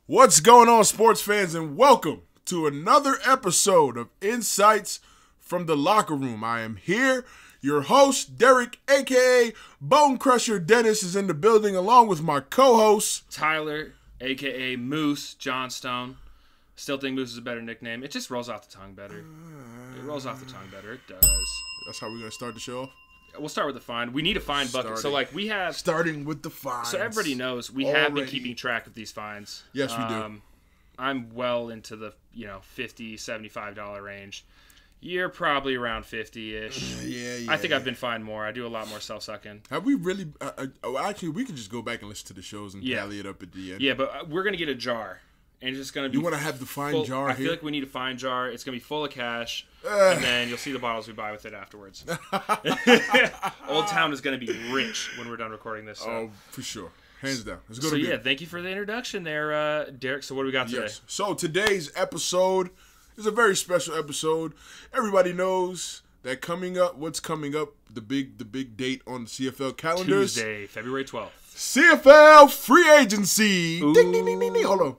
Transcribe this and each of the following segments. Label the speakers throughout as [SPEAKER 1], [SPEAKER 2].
[SPEAKER 1] What's going on, sports fans, and welcome to another episode of Insights from the Locker Room. I am here, your host, Derek, a.k.a. Bone Crusher Dennis, is in the building, along with my co-host,
[SPEAKER 2] Tyler, a.k.a. Moose Johnstone. Still think Moose is a better nickname. It just rolls off the tongue better. It rolls off the tongue better. It does.
[SPEAKER 1] That's how we're going to start the show?
[SPEAKER 2] We'll start with the find. We need a find bucket. So, we have...
[SPEAKER 1] Starting with the finds.
[SPEAKER 2] So, everybody knows we have been keeping track of these finds.
[SPEAKER 1] Yes, we do.
[SPEAKER 2] I'm well into the, $50, $75 range. You're probably around 50-ish.
[SPEAKER 1] Yeah.
[SPEAKER 2] I think I've been fined more. I do a lot more self-sucking.
[SPEAKER 1] Have we really... actually, we can just go back and listen to the shows and tally it up at the end.
[SPEAKER 2] Yeah, but we're going to get a jar. And it's just going to be...
[SPEAKER 1] You want to have the fine jar here?
[SPEAKER 2] I feel like we need a fine jar. It's going to be full of cash. And then you'll see the bottles we buy with it afterwards. Old Town is going to be rich when we're done recording this.
[SPEAKER 1] Oh, for sure. Hands down. Let's go
[SPEAKER 2] so, thank you for the introduction there, Derek. So, what do we got today?
[SPEAKER 1] Yes. So, today's episode is a very special episode. Everybody knows that what's coming up, the big date on the CFL calendars.
[SPEAKER 2] Tuesday, February 12th.
[SPEAKER 1] CFL free agency. Ding, ding, ding, ding, ding. Hold on.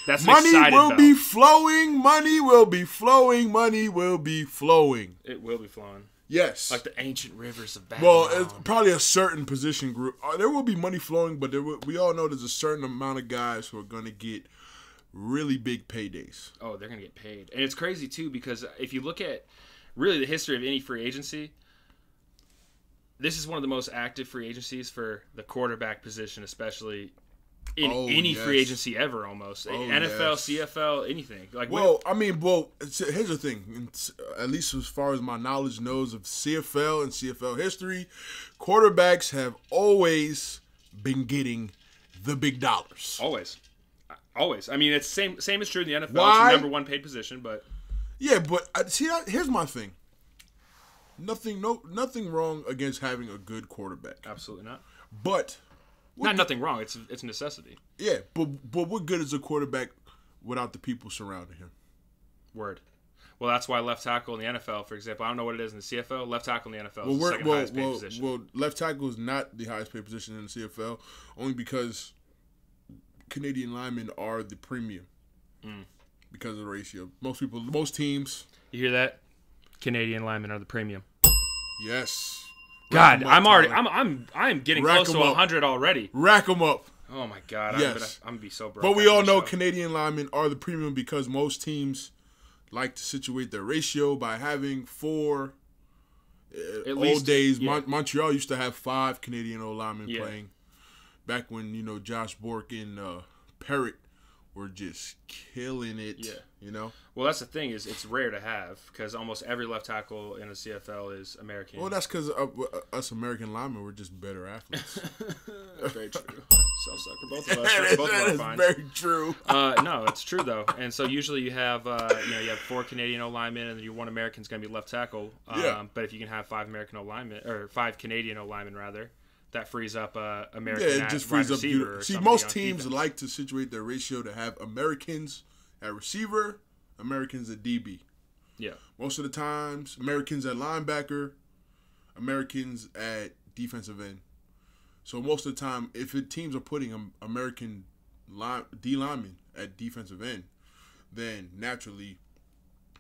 [SPEAKER 2] That's an
[SPEAKER 1] money
[SPEAKER 2] excited
[SPEAKER 1] will
[SPEAKER 2] bell.
[SPEAKER 1] be flowing. Money will be flowing. Money will be flowing.
[SPEAKER 2] It will be flowing.
[SPEAKER 1] Yes.
[SPEAKER 2] Like the ancient rivers of Babylon.
[SPEAKER 1] Well, it's probably a certain position group. There will be money flowing, but we all know there's a certain amount of guys who are going to get really big paydays.
[SPEAKER 2] Oh, they're going to get paid. And it's crazy, too, because if you look at really the history of any free agency, this is one of the most active free agencies for the quarterback position, especially in any free agency ever, almost. NFL, CFL, anything.
[SPEAKER 1] Here's the thing. At least as far as my knowledge knows of CFL and CFL history, quarterbacks have always been getting the big dollars.
[SPEAKER 2] Always. I mean, it's same is true in the NFL.
[SPEAKER 1] Why?
[SPEAKER 2] It's the number one paid position, but...
[SPEAKER 1] Yeah, but here's my thing. Nothing wrong against having a good quarterback.
[SPEAKER 2] Absolutely not.
[SPEAKER 1] But...
[SPEAKER 2] nothing wrong. It's a necessity.
[SPEAKER 1] Yeah, but what good is a quarterback without the people surrounding him?
[SPEAKER 2] Word. Well, that's why left tackle in the NFL, for example, I don't know what it is in the CFL. Left tackle in the NFL is the second highest paid position.
[SPEAKER 1] Well, left tackle is not the highest paid position in the CFL, only because Canadian linemen are the premium because of the ratio. Most teams.
[SPEAKER 2] You hear that? Canadian linemen are the premium.
[SPEAKER 1] Yes.
[SPEAKER 2] God, I'm getting close to 100 already.
[SPEAKER 1] Rack them up.
[SPEAKER 2] Oh my God,
[SPEAKER 1] yes.
[SPEAKER 2] I'm gonna be so broke.
[SPEAKER 1] But we all know Canadian linemen are the premium because most teams like to situate their ratio by having four.
[SPEAKER 2] At
[SPEAKER 1] old
[SPEAKER 2] least,
[SPEAKER 1] days,
[SPEAKER 2] yeah.
[SPEAKER 1] Montreal used to have 5 Canadian old linemen playing. Back when Josh Bork and Parrott were just killing it.
[SPEAKER 2] Yeah. Well, that's the thing is it's rare to have because almost every left tackle in the CFL is American.
[SPEAKER 1] Well, that's because us American linemen were just better athletes.
[SPEAKER 2] That's very true. Self-suck for both of us.
[SPEAKER 1] That is very true.
[SPEAKER 2] No, it's true though. And so usually you have you have 4 Canadian O linemen and your 1 American's going to be left tackle. But if you can have 5 American O linemen or 5 Canadian O linemen rather. That frees up American.
[SPEAKER 1] Yeah, it just frees up. See, most teams like to situate their ratio to have Americans at receiver, Americans at DB.
[SPEAKER 2] Yeah.
[SPEAKER 1] Most of the times, Americans at linebacker, Americans at defensive end. So most of the time, if teams are putting American D linemen at defensive end, then naturally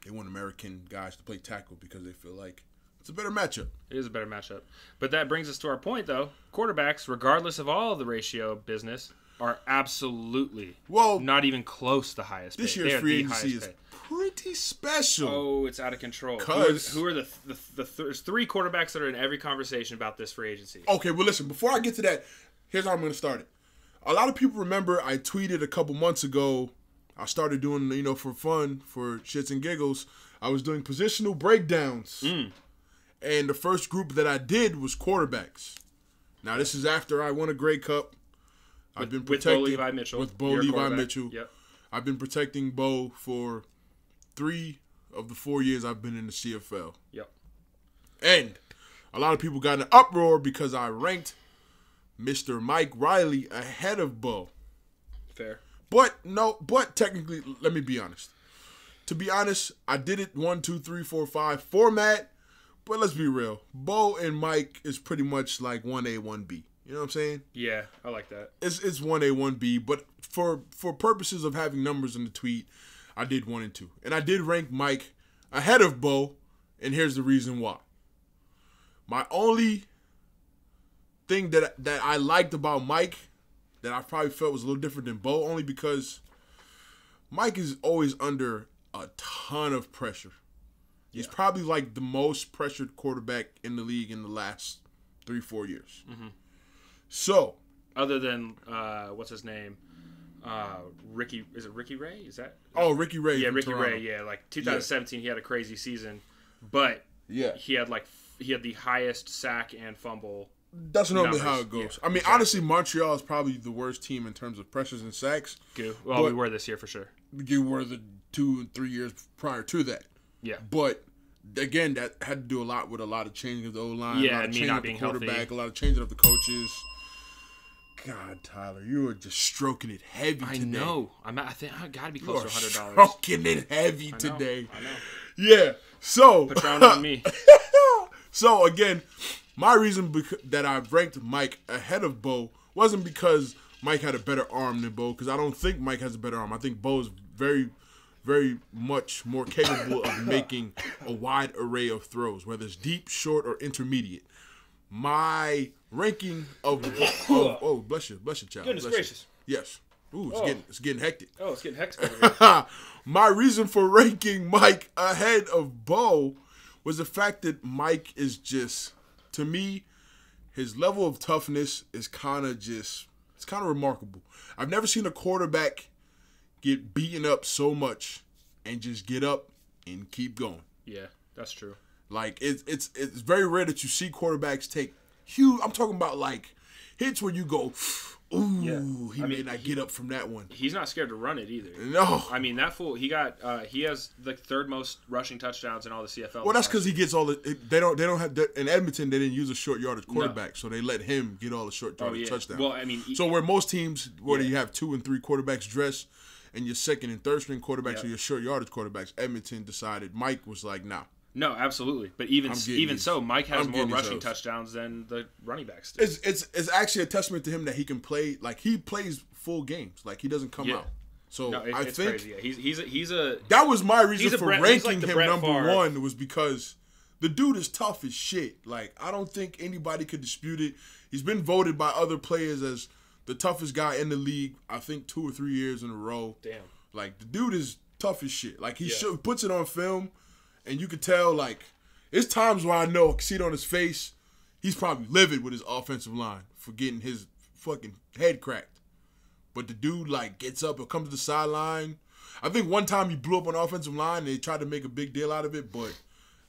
[SPEAKER 1] they want American guys to play tackle because they feel like it's a better matchup.
[SPEAKER 2] It is a better matchup. But that brings us to our point, though. Quarterbacks, regardless of all of the ratio business, are absolutely not even close to the highest paid.
[SPEAKER 1] This year's free agency is pretty special.
[SPEAKER 2] Oh, it's out of control. Who are there's 3 quarterbacks that are in every conversation about this free agency.
[SPEAKER 1] Okay, well, listen. Before I get to that, here's how I'm going to start it. A lot of people remember I tweeted a couple months ago. I started doing, for fun, for shits and giggles. I was doing positional breakdowns. And the first group that I did was quarterbacks. Now, this is after I won a Grey Cup. I've been protecting
[SPEAKER 2] with Bo-Levi Mitchell.
[SPEAKER 1] With Bo-Levi Mitchell.
[SPEAKER 2] Yep.
[SPEAKER 1] I've been protecting Bo for 3 of the 4 years I've been in the CFL.
[SPEAKER 2] Yep.
[SPEAKER 1] And a lot of people got in an uproar because I ranked Mr. Mike Riley ahead of Bo.
[SPEAKER 2] Fair.
[SPEAKER 1] But technically, let me be honest. To be honest, I did it 1, 2, 3, 4, 5 format. But let's be real. Bo and Mike is pretty much like 1A, 1B. You know what I'm saying?
[SPEAKER 2] Yeah, I like that.
[SPEAKER 1] It's 1A, 1B, but for purposes of having numbers in the tweet, I did 1 and 2. And I did rank Mike ahead of Bo, and here's the reason why. My only thing that I liked about Mike that I probably felt was a little different than Bo, only because Mike is always under a ton of pressure. He's probably like the most pressured quarterback in the league in the last 3-4 years. Mm-hmm. So,
[SPEAKER 2] other than what's his name, Ricky? Is it Ricky Ray? Is that?
[SPEAKER 1] Oh, Ricky Ray.
[SPEAKER 2] Yeah, Ricky Ray. Yeah, like 2017, he had a crazy season, but he had the highest sack and fumble.
[SPEAKER 1] That's normally how it goes. Yeah, I mean, honestly, Montreal is probably the worst team in terms of pressures and sacks.
[SPEAKER 2] Well, we were this year for sure.
[SPEAKER 1] You were the 2 and 3 years prior to that.
[SPEAKER 2] Yeah.
[SPEAKER 1] But again, that had to do a lot with a lot of changing of the O-line,
[SPEAKER 2] yeah,
[SPEAKER 1] a lot of changing of the quarterback, healthy. A lot of changing of the coaches. God, Tyler, you are just stroking it heavy today.
[SPEAKER 2] I know. I got to be close to $100.
[SPEAKER 1] Stroking it heavy today.
[SPEAKER 2] I know.
[SPEAKER 1] Yeah. So
[SPEAKER 2] Patron on me.
[SPEAKER 1] So again, my reason that I ranked Mike ahead of Bo wasn't because Mike had a better arm than Bo, because I don't think Mike has a better arm. I think Bo is very, very much more capable of making a wide array of throws, whether it's deep, short, or intermediate. My ranking of bless you, child.
[SPEAKER 2] Goodness gracious.
[SPEAKER 1] Yes. Ooh, it's getting hectic.
[SPEAKER 2] Oh, it's getting hectic over here.
[SPEAKER 1] My reason for ranking Mike ahead of Bo was the fact that Mike is just, to me, his level of toughness is kind of remarkable. I've never seen a quarterback get beaten up so much and just get up and keep going.
[SPEAKER 2] Yeah, that's true.
[SPEAKER 1] Like, it's very rare that you see quarterbacks take huge, I'm talking about like hits where you go, ooh, he may not get up from that one.
[SPEAKER 2] He's not scared to run it either.
[SPEAKER 1] No.
[SPEAKER 2] I mean, that fool, he has the third most rushing touchdowns in all the CFL.
[SPEAKER 1] Well, that's because he gets all the, they don't have, in Edmonton, they didn't use a short yardage quarterback, so they let him get all the short yardage touchdowns.
[SPEAKER 2] Well, I mean.
[SPEAKER 1] So where most teams, where you have 2 and 3 quarterbacks dressed, and your second and third string quarterbacks or your short yardage quarterbacks, Edmonton decided, Mike was like, nah.
[SPEAKER 2] No, absolutely. But even so, Mike has more rushing touchdowns than the running backs do.
[SPEAKER 1] It's actually a testament to him that he can play, like, he plays full games. Like, he doesn't come out. So I think crazy. He's a that was my reason for ranking him number 1, was because the dude is tough as shit. Like, I don't think anybody could dispute it. He's been voted by other players as the toughest guy in the league, I think 2 or 3 years in a row.
[SPEAKER 2] Damn.
[SPEAKER 1] Like, the dude is tough as shit. Like, he puts it on film. And you could tell, like, there's times where I know, I can see it on his face, he's probably livid with his offensive line for getting his fucking head cracked. But the dude, like, gets up and comes to the sideline. I think one time he blew up on the offensive line and they tried to make a big deal out of it. But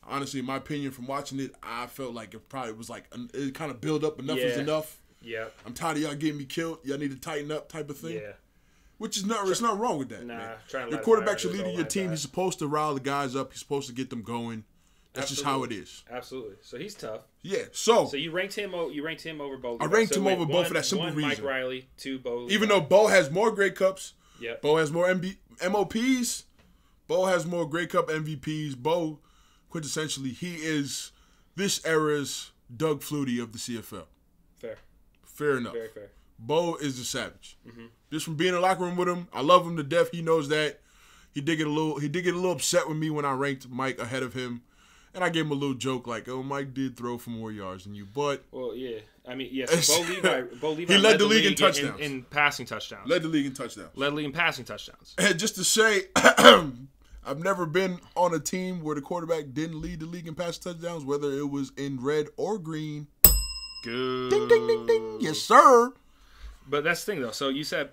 [SPEAKER 1] honestly, in my opinion, from watching it, I felt like it probably was like, it kind of built up, enough is enough.
[SPEAKER 2] Yeah.
[SPEAKER 1] I'm tired of y'all getting me killed. Y'all need to tighten up type of thing.
[SPEAKER 2] Yeah.
[SPEAKER 1] Which is not, it's not wrong with that.
[SPEAKER 2] Nah,
[SPEAKER 1] your quarterback's your leader of your team. He's supposed to rile the guys up. He's supposed to get them going. That's just how it is.
[SPEAKER 2] Absolutely. So he's tough.
[SPEAKER 1] Yeah. So
[SPEAKER 2] you ranked him over Bo.
[SPEAKER 1] I ranked him over Bo for that simple reason.
[SPEAKER 2] Mike Riley, 2 Bo.
[SPEAKER 1] Even though Bo has more Grey Cups,
[SPEAKER 2] yep.
[SPEAKER 1] Bo has more MOPs, Bo has more Grey Cup MVPs. Bo, quintessentially, he is this era's Doug Flutie of the CFL. Fair enough.
[SPEAKER 2] Very fair.
[SPEAKER 1] Bo is a savage.
[SPEAKER 2] Mm-hmm.
[SPEAKER 1] Just from being in the locker room with him, I love him to death. He knows that. He did get a little upset with me when I ranked Mike ahead of him, and I gave him a little joke like, "Oh, Mike did throw for more yards than you." But
[SPEAKER 2] yeah. I mean, yeah. So Bo Levi
[SPEAKER 1] he led the league in touchdowns,
[SPEAKER 2] in passing touchdowns.
[SPEAKER 1] Led the league in touchdowns.
[SPEAKER 2] Led the league in passing touchdowns.
[SPEAKER 1] And just to say, I've never been on a team where the quarterback didn't lead the league in passing touchdowns, whether it was in red or green.
[SPEAKER 2] Good.
[SPEAKER 1] Ding ding ding ding. Yes, sir.
[SPEAKER 2] But that's the thing, though. So you said,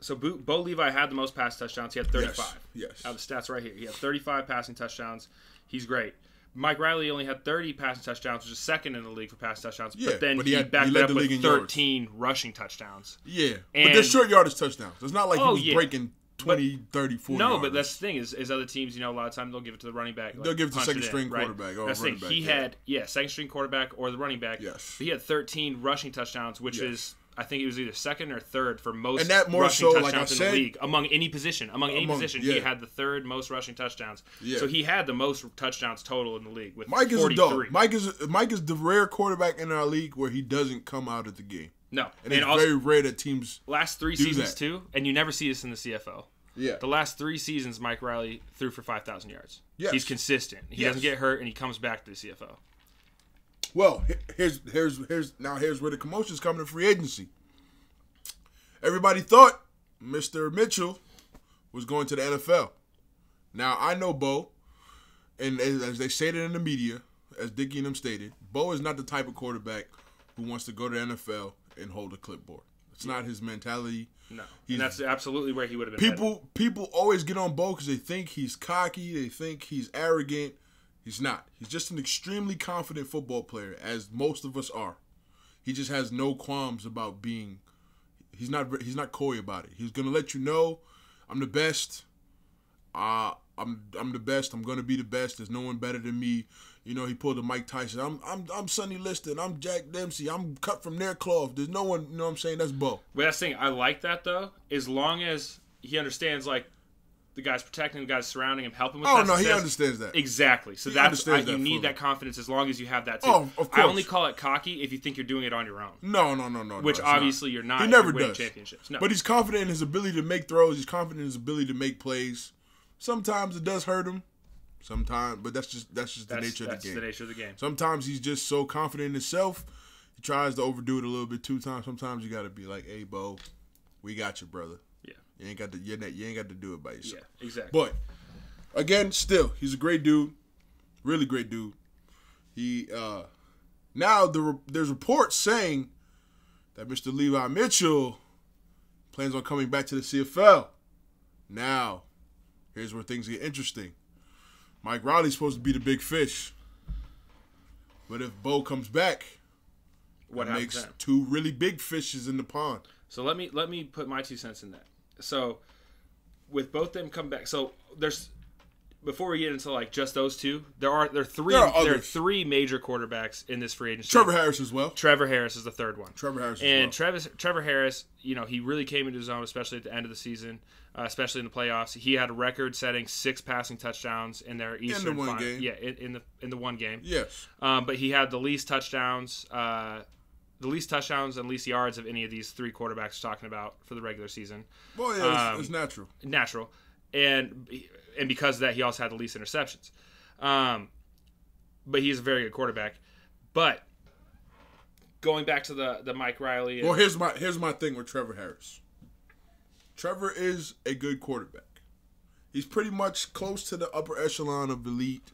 [SPEAKER 2] Bo Levi had the most passing touchdowns. He had 35.
[SPEAKER 1] Yes.
[SPEAKER 2] I have the stats right here. He had 35 passing touchdowns. He's great. Mike Riley only had 30 passing touchdowns, which is second in the league for passing touchdowns.
[SPEAKER 1] Yeah,
[SPEAKER 2] but then he backed it up with 13 rushing touchdowns.
[SPEAKER 1] Yeah. But they're short yardage touchdowns. It's not like he was breaking 20, 30, 40
[SPEAKER 2] No,
[SPEAKER 1] yards.
[SPEAKER 2] but that's the thing is other teams, a lot of times they'll give it to the running back.
[SPEAKER 1] They'll give it to second string quarterback.
[SPEAKER 2] That's the thing. He had, second string quarterback or the running back.
[SPEAKER 1] Yes.
[SPEAKER 2] But he had 13 rushing touchdowns, which is I think he was either second or third for most
[SPEAKER 1] and that more
[SPEAKER 2] rushing
[SPEAKER 1] so,
[SPEAKER 2] touchdowns
[SPEAKER 1] like I
[SPEAKER 2] in
[SPEAKER 1] said,
[SPEAKER 2] the league among any position.
[SPEAKER 1] Yeah.
[SPEAKER 2] He had the third most rushing touchdowns.
[SPEAKER 1] Yeah.
[SPEAKER 2] So he had the most touchdowns total in the league with
[SPEAKER 1] Mike is
[SPEAKER 2] 43.
[SPEAKER 1] a dog. Mike is the rare quarterback in our league where he doesn't come out of the game.
[SPEAKER 2] No,
[SPEAKER 1] and it's very rare that teams
[SPEAKER 2] last 3 seasons too, and you never see this in the CFL.
[SPEAKER 1] Yeah,
[SPEAKER 2] the last 3 seasons, Mike Riley threw for 5,000 yards.
[SPEAKER 1] Yes.
[SPEAKER 2] He's consistent. He doesn't get hurt, and he comes back to the CFL.
[SPEAKER 1] Well, here's where the commotion's coming to free agency. Everybody thought Mr. Mitchell was going to the NFL. Now I know Bo, and as they stated in the media, as Dickie and them stated, Bo is not the type of quarterback who wants to go to the NFL and hold a clipboard. It's not his mentality.
[SPEAKER 2] No, and that's absolutely where he would have been.
[SPEAKER 1] People always get on Bo because they think he's cocky, they think he's arrogant. He's not. He's just an extremely confident football player, as most of us are. He just has no qualms about being. He's not coy about it. He's gonna let you know, I'm the best. I'm the best. I'm gonna be the best. There's no one better than me. You know, he pulled a Mike Tyson. I'm Sonny Liston. I'm Jack Dempsey. I'm cut from their cloth. There's no one. You know what I'm saying? That's Bo.
[SPEAKER 2] But that's the thing. I like that though, as long as he understands like the guys protecting him, the guys surrounding him, helping him.
[SPEAKER 1] Oh no, he understands that
[SPEAKER 2] exactly. So you need that confidence as long as you have that too.
[SPEAKER 1] Oh, of course.
[SPEAKER 2] I only call it cocky if you think you're doing it on your own.
[SPEAKER 1] No.
[SPEAKER 2] Which obviously you're not.
[SPEAKER 1] He never
[SPEAKER 2] does.
[SPEAKER 1] Championships.
[SPEAKER 2] No.
[SPEAKER 1] But he's confident in his ability to make throws. He's confident in his ability to make plays. Sometimes it does hurt him. Sometimes, but that's just the nature of the game.
[SPEAKER 2] That's the nature of the game.
[SPEAKER 1] Sometimes he's just so confident in himself, he tries to overdo it a little bit too times. Sometimes you got to be like, "Hey, Bo, we got you, brother.
[SPEAKER 2] Yeah,
[SPEAKER 1] you ain't got to do it by yourself."
[SPEAKER 2] Yeah, exactly.
[SPEAKER 1] But again, still, he's a great dude, really great dude. He now there's reports saying that Mr. Levi Mitchell plans on coming back to the CFL. Now, here's where things get interesting. Mike Riley's supposed to be the big fish. But if Bo comes back, what makes then? 2 really big fishes in the pond.
[SPEAKER 2] So let me put my 2 cents in that. So with both them come back, so there's before we get into like just those 2, there are 3 major quarterbacks in this free agency.
[SPEAKER 1] Trevor Harris as well.
[SPEAKER 2] Trevor Harris is the third one.
[SPEAKER 1] And
[SPEAKER 2] Trevor Harris, you know, he really came into his own, especially at the end of the season. Especially in the playoffs, he had a record-setting 6 passing touchdowns in their Eastern
[SPEAKER 1] in the one game.
[SPEAKER 2] Yeah, in the one game.
[SPEAKER 1] Yes.
[SPEAKER 2] But he had the least touchdowns, and least yards of any of these 3 quarterbacks we're talking about for the regular season.
[SPEAKER 1] Well, yeah, it's natural.
[SPEAKER 2] Natural, and because of that, he also had the least interceptions. But he's a very good quarterback. But going back to the Mike Riley.
[SPEAKER 1] Well, here's my thing with Trevor Harris. Trevor is a good quarterback. He's pretty much close to the upper echelon of elite.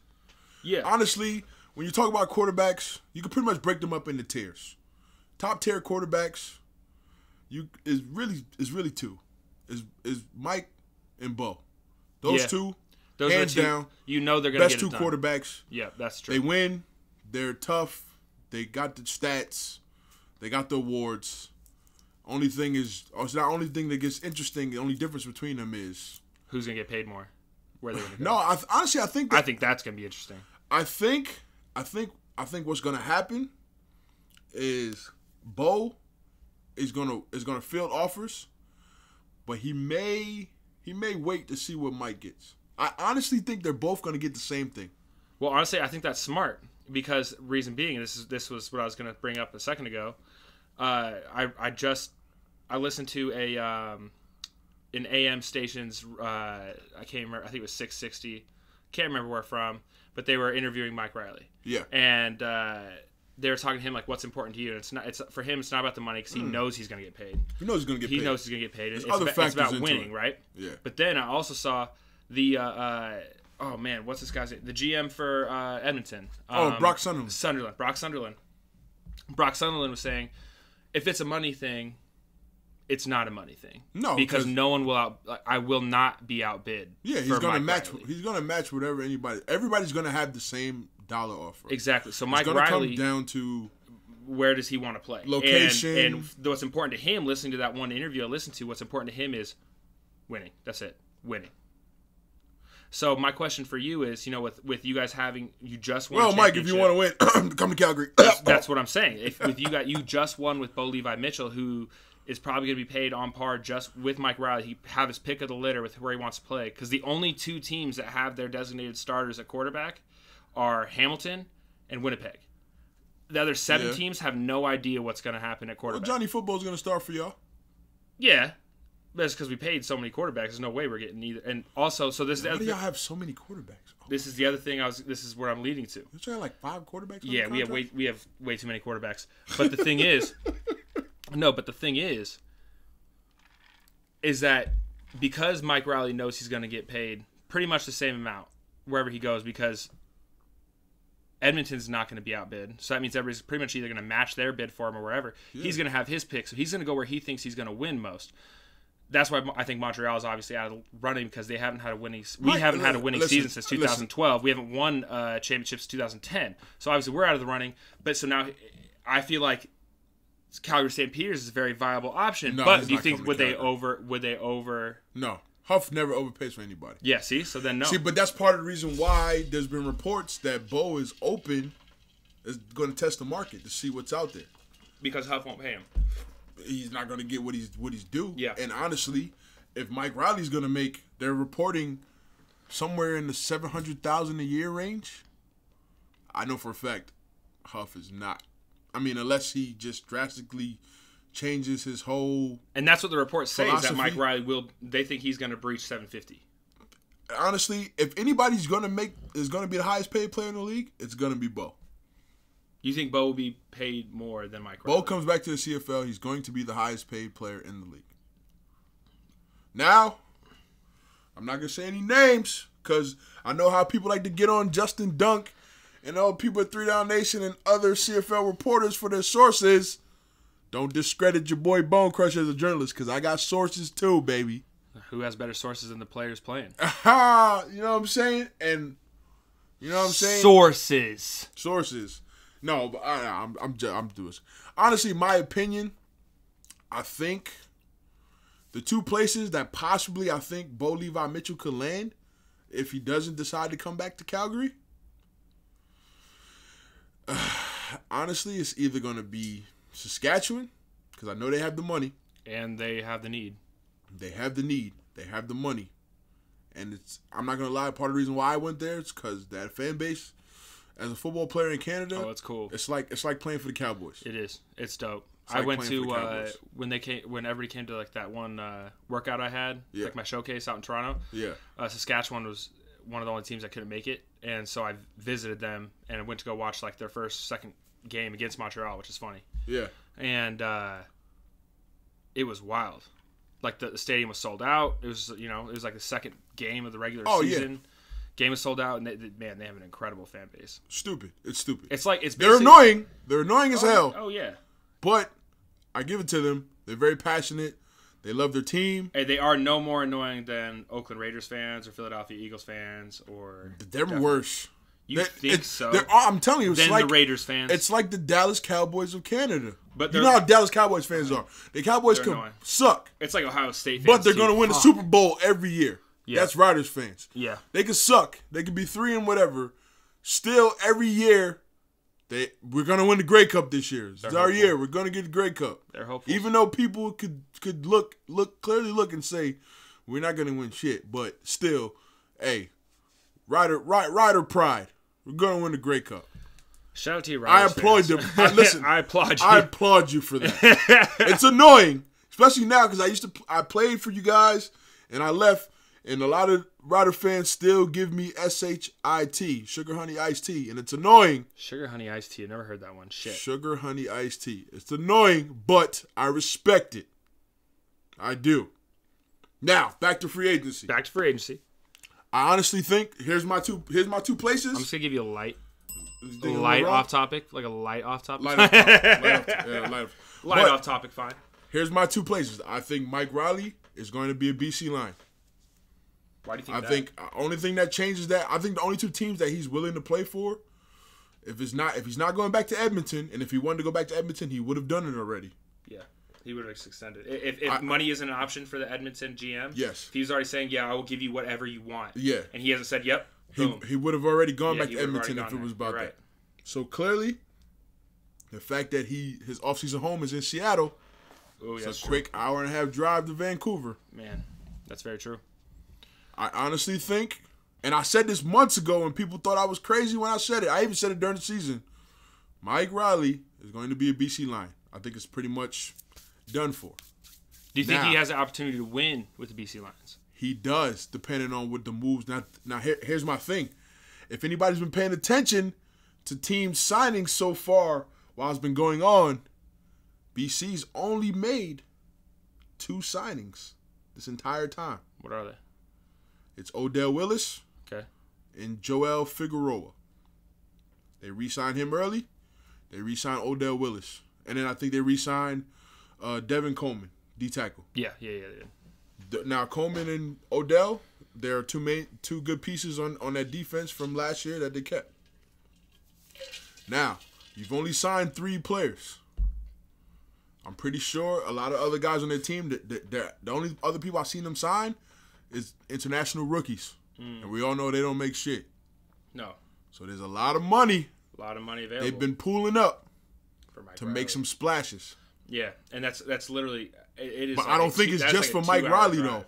[SPEAKER 2] Yeah.
[SPEAKER 1] Honestly, when you talk about quarterbacks, you can pretty much break them up into tiers. Top tier quarterbacks, is really 2. Is Mike and Bo. Those 2, hands down.
[SPEAKER 2] You know they're going to get it
[SPEAKER 1] done. Best 2 quarterbacks.
[SPEAKER 2] Yeah, that's true.
[SPEAKER 1] They win. They're tough. They got the stats. They got the awards. Only thing is, it's not only thing that gets interesting. The only difference between them is
[SPEAKER 2] who's gonna get paid more. Where they're gonna go.
[SPEAKER 1] No, honestly, I think
[SPEAKER 2] that's gonna be interesting.
[SPEAKER 1] I think what's gonna happen is Bo is gonna field offers, but he may wait to see what Mike gets. I honestly think they're both gonna get the same thing.
[SPEAKER 2] Well, honestly, I think that's smart because reason being, this was what I was gonna bring up a second ago. I listened to an AM station's I can't remember, I think it was 660, can't remember where from, but they were interviewing Mike Riley.
[SPEAKER 1] Yeah.
[SPEAKER 2] And they were talking to him like, what's important to you? And it's for him, it's not about the money because he knows he's going to get paid.
[SPEAKER 1] He knows he's going to get paid.
[SPEAKER 2] He knows he's going to get paid.
[SPEAKER 1] It's
[SPEAKER 2] about winning, right?
[SPEAKER 1] Yeah.
[SPEAKER 2] But then I also saw the oh man, what's this guy's name? The GM for Edmonton.
[SPEAKER 1] Brock Sunderland.
[SPEAKER 2] Brock Sunderland was saying, if it's a money thing, it's not a money thing.
[SPEAKER 1] No,
[SPEAKER 2] because no one will I will not be outbid.
[SPEAKER 1] Yeah, he's going to match. He's going to match whatever anybody. Everybody's going to have the same dollar offer.
[SPEAKER 2] Exactly. So Mike
[SPEAKER 1] Riley, come down to
[SPEAKER 2] where does he want to play?
[SPEAKER 1] Location.
[SPEAKER 2] And what's important to him, listening to that one interview I listened to, what's important to him is winning. That's it. Winning. So my question for you is, with you guys having you just won.
[SPEAKER 1] Well, Mike, if you want to win, come to Calgary.
[SPEAKER 2] That's what I'm saying. If with you just won with Bo-Levi Mitchell, who is probably going to be paid on par just with Mike Riley. He have his pick of the litter with where he wants to play. Because the only two teams that have their designated starters at quarterback are Hamilton and Winnipeg. The other 7 teams have no idea what's going to happen at quarterback.
[SPEAKER 1] Well, Johnny Football's going to start for y'all.
[SPEAKER 2] Yeah. But it's because we paid so many quarterbacks. There's no way we're getting either. And also, so this is the
[SPEAKER 1] Why
[SPEAKER 2] other
[SPEAKER 1] do y'all have so many quarterbacks? Oh.
[SPEAKER 2] This is the other thing this is where I'm leading to.
[SPEAKER 1] Don't you have like 5 quarterbacks?
[SPEAKER 2] Yeah, we have way too many quarterbacks. But the thing is, is that because Mike Riley knows he's going to get paid pretty much the same amount wherever he goes, because Edmonton's not going to be outbid. So that means everybody's pretty much either going to match their bid for him or wherever. Yeah. He's going to have his pick, so he's going to go where he thinks he's going to win most. That's why I think Montreal is obviously out of running, because they haven't had a winning. We haven't had a winning season since 2012. We haven't won championships since 2010. So obviously we're out of the running. But so now I feel like Calgary St. Peter's is a very viable option. No, but do you think would they over?
[SPEAKER 1] No, Huff never overpays for anybody.
[SPEAKER 2] Yeah, see, so then no.
[SPEAKER 1] See, but that's part of the reason why there's been reports that Bo is going to test the market to see what's out there.
[SPEAKER 2] Because Huff won't pay him.
[SPEAKER 1] He's not going to get what he's due.
[SPEAKER 2] Yeah.
[SPEAKER 1] And honestly, if Mike Riley's going to make, they're reporting somewhere in the $700,000 a year range. I know for a fact Huff is not. I mean, unless he just drastically changes his whole. And
[SPEAKER 2] that's what the reports say, is that Mike Riley they think he's going to breach 750.
[SPEAKER 1] Honestly, if anybody's going to be the highest paid player in the league, it's going to be Bo.
[SPEAKER 2] You think Bo will be paid more than Mike Riley?
[SPEAKER 1] Bo comes back to the CFL, he's going to be the highest paid player in the league. Now, I'm not going to say any names, because I know how people like to get on Justin Dunk and all people at 3 Down Nation and other CFL reporters for their sources. Don't discredit your boy Bone Crusher as a journalist, because I got sources too, baby.
[SPEAKER 2] Who has better sources than the players playing?
[SPEAKER 1] You know what I'm saying? And you know what I'm saying? Sources. No, but I'm doing this. Honestly, my opinion, I think the 2 places that possibly I think Bo-Levi Mitchell could land if he doesn't decide to come back to Calgary, honestly, it's either going to be Saskatchewan, because I know they have the money.
[SPEAKER 2] And they have the need.
[SPEAKER 1] They have the need. They have the money. And I'm not going to lie, part of the reason why I went there is because that fan base, as a football player in Canada,
[SPEAKER 2] it's cool.
[SPEAKER 1] It's like playing for the Cowboys.
[SPEAKER 2] It is. It's dope. I went to when everybody came to like that one workout I had, like my showcase out in Toronto.
[SPEAKER 1] Yeah.
[SPEAKER 2] Saskatchewan was one of the only teams that couldn't make it, and so I visited them and I went to go watch like their second game against Montreal, which is funny.
[SPEAKER 1] Yeah.
[SPEAKER 2] And it was wild. Like the stadium was sold out. It was it was like the second game of the regular season. Yeah. Game is sold out, and they have an incredible fan base.
[SPEAKER 1] It's stupid.
[SPEAKER 2] They're
[SPEAKER 1] annoying. They're annoying as hell.
[SPEAKER 2] Oh yeah.
[SPEAKER 1] But I give it to them. They're very passionate. They love their team.
[SPEAKER 2] Hey, they are no more annoying than Oakland Raiders fans or Philadelphia Eagles fans or.
[SPEAKER 1] They're worse.
[SPEAKER 2] You think so?
[SPEAKER 1] I'm telling you, it's like
[SPEAKER 2] the Raiders fans.
[SPEAKER 1] It's like the Dallas Cowboys of Canada. But you know how Dallas Cowboys fans are. The Cowboys can suck.
[SPEAKER 2] It's like Ohio State fans.
[SPEAKER 1] But they're going to win the Super Bowl every year. Yeah. That's Riders fans.
[SPEAKER 2] Yeah.
[SPEAKER 1] They can suck. They can be 3 and whatever. Still, every year, we're going to win the Grey Cup this year. It's our year. We're going to get the Grey Cup.
[SPEAKER 2] They're hopeful.
[SPEAKER 1] Even though people could clearly look and say, we're not going to win shit. But still, hey, Rider pride. We're going to win the Grey Cup.
[SPEAKER 2] Shout out to you, Riders
[SPEAKER 1] I applaud them. Listen,
[SPEAKER 2] I applaud you.
[SPEAKER 1] I applaud you for that. It's annoying, especially now, because I played for you guys, and I left. And a lot of Rider fans still give me SHIT, Sugar Honey Iced Tea, and it's annoying.
[SPEAKER 2] Sugar Honey Iced Tea, I never heard that one. Shit.
[SPEAKER 1] Sugar Honey Iced Tea. It's annoying, but I respect it. I do. Now, back to free agency. I honestly think here's my two places.
[SPEAKER 2] I'm just gonna give you a light off topic, like a light off topic.
[SPEAKER 1] Light
[SPEAKER 2] off topic, fine.
[SPEAKER 1] Here's my 2 places. I think Mike Riley is going to be a BC line.
[SPEAKER 2] Why do you think that?
[SPEAKER 1] I think only thing that changes that, I think the only 2 teams that he's willing to play for, if he's not going back to Edmonton, and if he wanted to go back to Edmonton, he would have done it already.
[SPEAKER 2] Yeah. He would have extended. If money isn't an option for the Edmonton GM,
[SPEAKER 1] yes.
[SPEAKER 2] If he's already saying, yeah, I will give you whatever you want.
[SPEAKER 1] Yeah.
[SPEAKER 2] And he hasn't said, yep, boom.
[SPEAKER 1] He would have already gone back to Edmonton if it was about that. So clearly, the fact that his offseason home is in Seattle, it's a quick hour-and-a-half drive to Vancouver.
[SPEAKER 2] Man, that's very true.
[SPEAKER 1] I honestly think, and I said this months ago and people thought I was crazy when I said it. I even said it during the season. Mike Riley is going to be a BC Lion. I think it's pretty much done for.
[SPEAKER 2] Do you think he has the opportunity to win with the BC Lions?
[SPEAKER 1] He does, depending on what the moves. Now here's my thing. If anybody's been paying attention to team signings so far while it's been going on, BC's only made 2 signings this entire time.
[SPEAKER 2] What are they?
[SPEAKER 1] It's Odell Willis and Joel Figueroa. They re-signed him early. They re-signed Odell Willis. And then I think they re-signed Devin Coleman, D-tackle.
[SPEAKER 2] Yeah.
[SPEAKER 1] Now, Coleman and Odell, there are two good pieces on that defense from last year that they kept. Now, you've only signed 3 players. I'm pretty sure a lot of other guys on their team, the only other people I've seen them sign is international rookies. And we all know they don't make shit.
[SPEAKER 2] No.
[SPEAKER 1] So there's a lot of money.
[SPEAKER 2] A lot of money available.
[SPEAKER 1] They've been pooling up to
[SPEAKER 2] Riley.
[SPEAKER 1] make some splashes.
[SPEAKER 2] Yeah, and that's literally it is.
[SPEAKER 1] But I don't think it's just for Mike Riley though.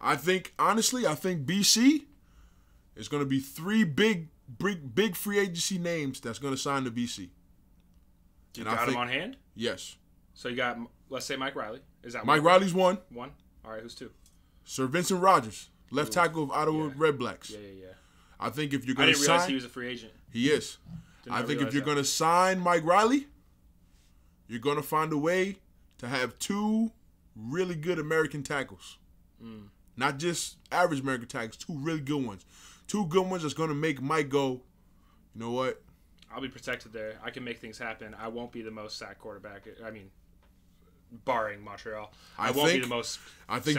[SPEAKER 1] I think honestly, BC is going to be 3 big free agency names that's going to sign to BC.
[SPEAKER 2] You got them on hand?
[SPEAKER 1] Yes.
[SPEAKER 2] So you got, let's say Mike Riley. Is that
[SPEAKER 1] Mike Riley's one?
[SPEAKER 2] One. All right, who's 2?
[SPEAKER 1] Sir Vincent Rogers, left tackle of Ottawa Red Blacks.
[SPEAKER 2] Yeah.
[SPEAKER 1] I think if you're going to sign,
[SPEAKER 2] I didn't realize he was a free agent.
[SPEAKER 1] He is. I think if you're going to sign Mike Riley, you're going to find a way to have 2 really good American tackles. Not just average American tackles, 2 really good ones. 2 good ones that's going to make Mike go, you know what?
[SPEAKER 2] I'll be protected there. I can make things happen. I won't be the most sacked quarterback. I mean, barring Montreal, I won't be the most.
[SPEAKER 1] I think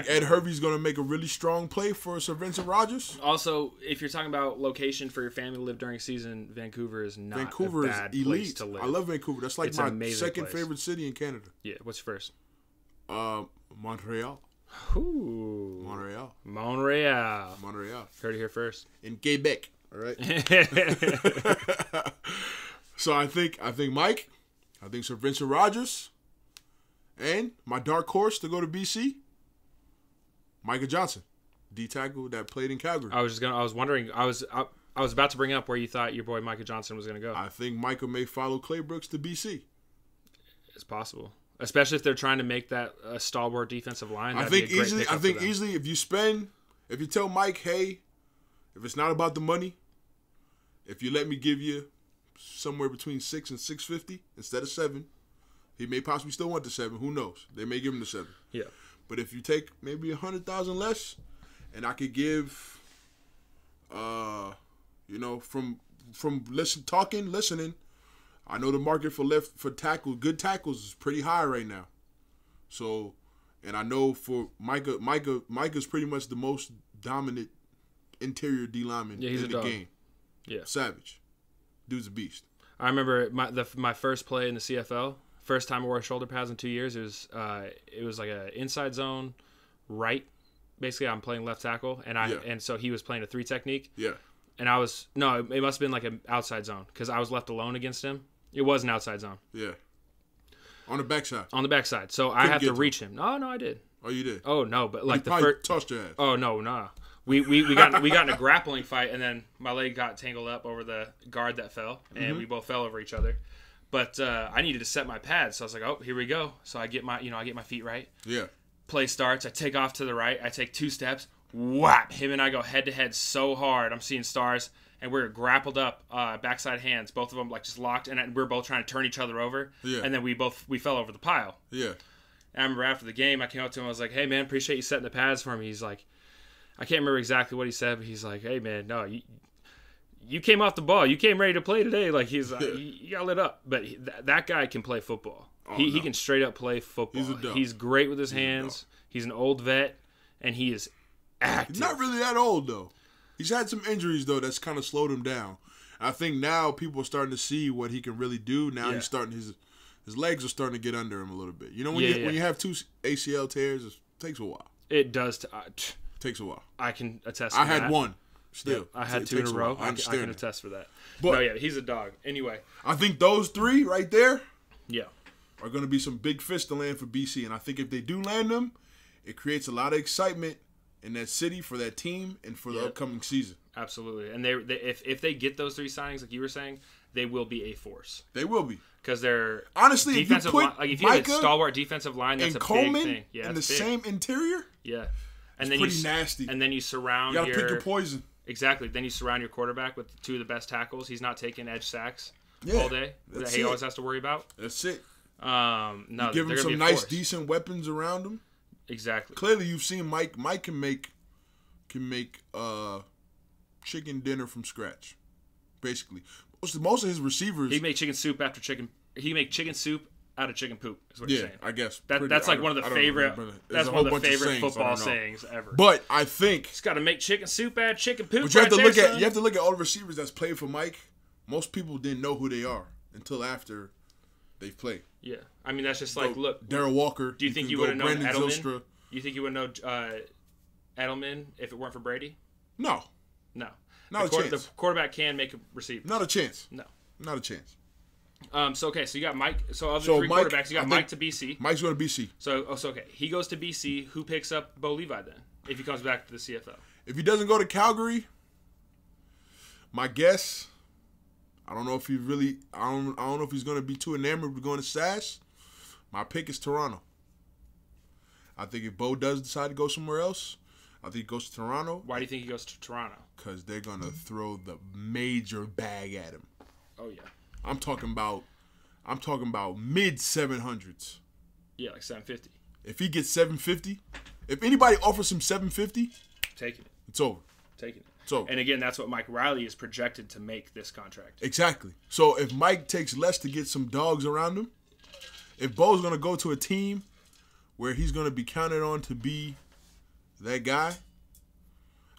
[SPEAKER 1] Ed Hervey's going to make a really strong play for Sir Vincent Rogers.
[SPEAKER 2] Also, if you're talking about location for your family to live during season, Vancouver is not a bad place to live.
[SPEAKER 1] I love Vancouver. That's like my second favorite city in Canada.
[SPEAKER 2] Yeah, what's first?
[SPEAKER 1] Montreal.
[SPEAKER 2] Ooh.
[SPEAKER 1] Montreal.
[SPEAKER 2] Heard it here first.
[SPEAKER 1] In Quebec. All right. So I think Mike, I think Sir Vincent Rogers, and my dark horse to go to BC, Micah Johnson, D tackle that played in Calgary.
[SPEAKER 2] I was about to bring up where you thought your boy Micah Johnson was going to go.
[SPEAKER 1] I think Micah may follow Clay Brooks to BC.
[SPEAKER 2] It's possible, especially if they're trying to make that a stalwart defensive line.
[SPEAKER 1] I think easily if you tell Mike, hey, if it's not about the money, if you let me give you somewhere between 6 and 650 instead of 7, he may possibly still want the 7. Who knows? They may give him the 7.
[SPEAKER 2] Yeah.
[SPEAKER 1] But if you take maybe 100,000 less, and I could give, from listening, I know the market for good tackles is pretty high right now. So, and I know for Micah's pretty much the most dominant interior D lineman in the game.
[SPEAKER 2] Yeah,
[SPEAKER 1] savage. Dude's a beast.
[SPEAKER 2] I remember my first play in the CFL. First time I wore shoulder pads in 2 years. It was like an inside zone, right. Basically, I'm playing left tackle, and so he was playing a 3 technique.
[SPEAKER 1] Yeah.
[SPEAKER 2] And it must have been like an outside zone because I was left alone against him. It was an outside zone.
[SPEAKER 1] Yeah. On the backside.
[SPEAKER 2] On the backside. So I had to reach him. No, I did.
[SPEAKER 1] Oh, you did.
[SPEAKER 2] Oh no, but like
[SPEAKER 1] the first tossed your ass.
[SPEAKER 2] Oh no, nah. We got in a grappling fight, and then my leg got tangled up over the guard that fell, and we both fell over each other. But I needed to set my pads, so I was like, oh, here we go. So I get my feet right.
[SPEAKER 1] Yeah.
[SPEAKER 2] Play starts. I take off to the right. I take 2 steps. Whap! Him and I go head to head so hard. I'm seeing stars, and we're grappled up, backside hands. Both of them like just locked, and we're both trying to turn each other over. Yeah. And then we fell over the pile.
[SPEAKER 1] Yeah.
[SPEAKER 2] And I remember after the game, I came up to him. I was like, hey man, appreciate you setting the pads for me. He's like, I can't remember exactly what he said, but he's like, hey man, no, you came off the ball. You came ready to play today. Like he's like, you got lit up. But that guy can play football. He can straight up play football. He's great with his hands. He's an old vet, and he is active.
[SPEAKER 1] He's not really that old though. He's had some injuries though that's kind of slowed him down. I think now people are starting to see what he can really do. Now he's starting his legs are starting to get under him a little bit. You know, when
[SPEAKER 2] Yeah,
[SPEAKER 1] when you have 2 ACL tears, it takes a while.
[SPEAKER 2] It does.
[SPEAKER 1] Takes a while.
[SPEAKER 2] I can attest to
[SPEAKER 1] I
[SPEAKER 2] that.
[SPEAKER 1] had one. Still,
[SPEAKER 2] I had 2 in a row. I can attest for that.
[SPEAKER 1] But
[SPEAKER 2] no, yeah, he's a dog. Anyway,
[SPEAKER 1] I think those 3 right there,
[SPEAKER 2] yeah,
[SPEAKER 1] are going to be some big fish to land for BC. And I think if they do land them, it creates a lot of excitement in that city for that team and for the upcoming season.
[SPEAKER 2] Absolutely. And if they get those 3 signings, like you were saying, they will be a force.
[SPEAKER 1] They will be.
[SPEAKER 2] Because they're
[SPEAKER 1] honestly, if you put
[SPEAKER 2] if you have a stalwart defensive line, that's a
[SPEAKER 1] Coleman
[SPEAKER 2] big thing. Yeah,
[SPEAKER 1] in the same interior.
[SPEAKER 2] Yeah, and
[SPEAKER 1] it's
[SPEAKER 2] then
[SPEAKER 1] pretty nasty.
[SPEAKER 2] And then you surround.
[SPEAKER 1] You got to pick your poison.
[SPEAKER 2] Exactly. Then you surround your quarterback with 2 of the best tackles. He's not taking edge sacks all day that he always has to worry about.
[SPEAKER 1] That's it.
[SPEAKER 2] No,
[SPEAKER 1] you give him some nice, decent weapons around him.
[SPEAKER 2] Exactly.
[SPEAKER 1] Clearly, you've seen Mike. Mike can make chicken dinner from scratch, basically. Most of his receivers.
[SPEAKER 2] He make chicken soup after chicken. He make chicken soup out of chicken poop. Is what you're saying.
[SPEAKER 1] I guess
[SPEAKER 2] that's like one of the favorite. That's one of the favorite football sayings ever.
[SPEAKER 1] But I think
[SPEAKER 2] he's got to make chicken soup out of chicken poop.
[SPEAKER 1] But you have to look at you have to look at all the receivers that's played for Mike. Most people didn't know who they are until after they've played.
[SPEAKER 2] Yeah, I mean that's just like look.
[SPEAKER 1] Darryl Walker.
[SPEAKER 2] Do you think you would have known Edelman? You think you would know Edelman if it weren't for Brady?
[SPEAKER 1] No. Not a chance.
[SPEAKER 2] The quarterback can make a receiver.
[SPEAKER 1] Not a chance.
[SPEAKER 2] No.
[SPEAKER 1] Not a chance.
[SPEAKER 2] So you got Mike. So of the 3 quarterbacks, you got Mike to BC.
[SPEAKER 1] Mike's going to BC.
[SPEAKER 2] So okay, he goes to BC. Who picks up Bo-Levi then? If he comes back to the CFL.
[SPEAKER 1] If he doesn't go to Calgary, my guess, I don't know if he really. I don't know if he's going to be too enamored with going to Sash. My pick is Toronto. I think if Bo does decide to go somewhere else, I think he goes to Toronto.
[SPEAKER 2] Why do you think he goes to Toronto?
[SPEAKER 1] Because they're going to throw the major bag at him.
[SPEAKER 2] Oh, yeah.
[SPEAKER 1] I'm talking about mid 700s.
[SPEAKER 2] Yeah, like 750.
[SPEAKER 1] If he gets 750, if anybody offers him 750,
[SPEAKER 2] taking it.
[SPEAKER 1] It's over.
[SPEAKER 2] Taking it.
[SPEAKER 1] It's over.
[SPEAKER 2] And again, that's what Mike Riley is projected to make this contract.
[SPEAKER 1] Exactly. So if Mike takes less to get some dogs around him, if Bo's going to go to a team where he's going to be counted on to be that guy,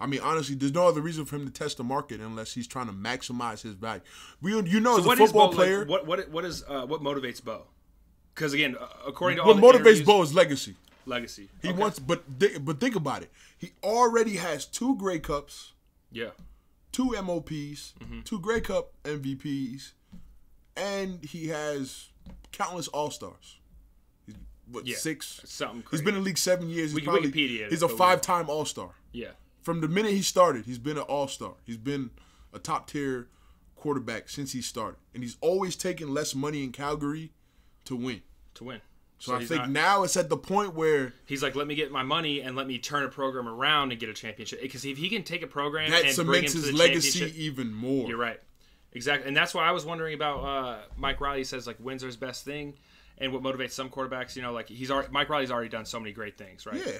[SPEAKER 1] I mean, honestly, there's no other reason for him to test the market unless he's trying to maximize his value. As a football player,
[SPEAKER 2] what motivates Bo? Because again, according to
[SPEAKER 1] what motivates Bo is legacy.
[SPEAKER 2] Legacy.
[SPEAKER 1] He wants, but think about it. He already has 2 Grey Cups.
[SPEAKER 2] Yeah.
[SPEAKER 1] 2 MOPs, 2 Grey Cup MVPs, and he has countless All-Stars. 6?
[SPEAKER 2] Something crazy.
[SPEAKER 1] He's been in the league 7 years. He's
[SPEAKER 2] Wikipedia.
[SPEAKER 1] a 5-time All-Star.
[SPEAKER 2] Yeah.
[SPEAKER 1] From the minute he started, he's been an All-Star. He's been a top-tier quarterback since he started. And he's always taken less money in Calgary to win. So I think now it's at the point where
[SPEAKER 2] he's like, let me get my money and let me turn a program around and get a championship. Because if he can take a program
[SPEAKER 1] that
[SPEAKER 2] and bring him to the
[SPEAKER 1] legacy even more.
[SPEAKER 2] You're right. Exactly. And that's why I was wondering about Mike Riley says, like, wins are his best thing. And what motivates some quarterbacks, like Mike Riley's already done so many great things, right?
[SPEAKER 1] Yeah.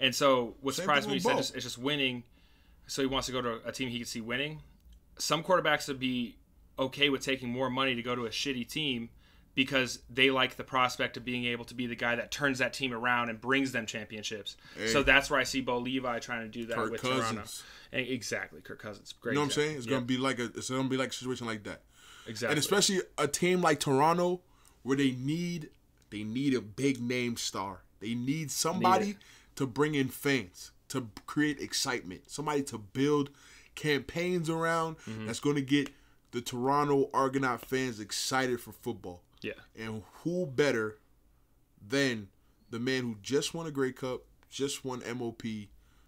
[SPEAKER 2] And so what surprised me, he said it's just winning. So he wants to go to a team he can see winning. Some quarterbacks would be okay with taking more money to go to a shitty team because they like the prospect of being able to be the guy that turns that team around and brings them championships. Hey. So that's where I see Bo-Levi trying to do that with Toronto. And exactly, Kirk Cousins. Great.
[SPEAKER 1] You know what I'm saying? It's gonna be like a situation like that.
[SPEAKER 2] Exactly.
[SPEAKER 1] And especially a team like Toronto where they need a big name star. They need somebody to bring in fans, to create excitement, somebody to build campaigns around that's going to get the Toronto Argonaut fans excited for football.
[SPEAKER 2] Yeah. And
[SPEAKER 1] who better than the man who just won a Grey Cup, just won MOP,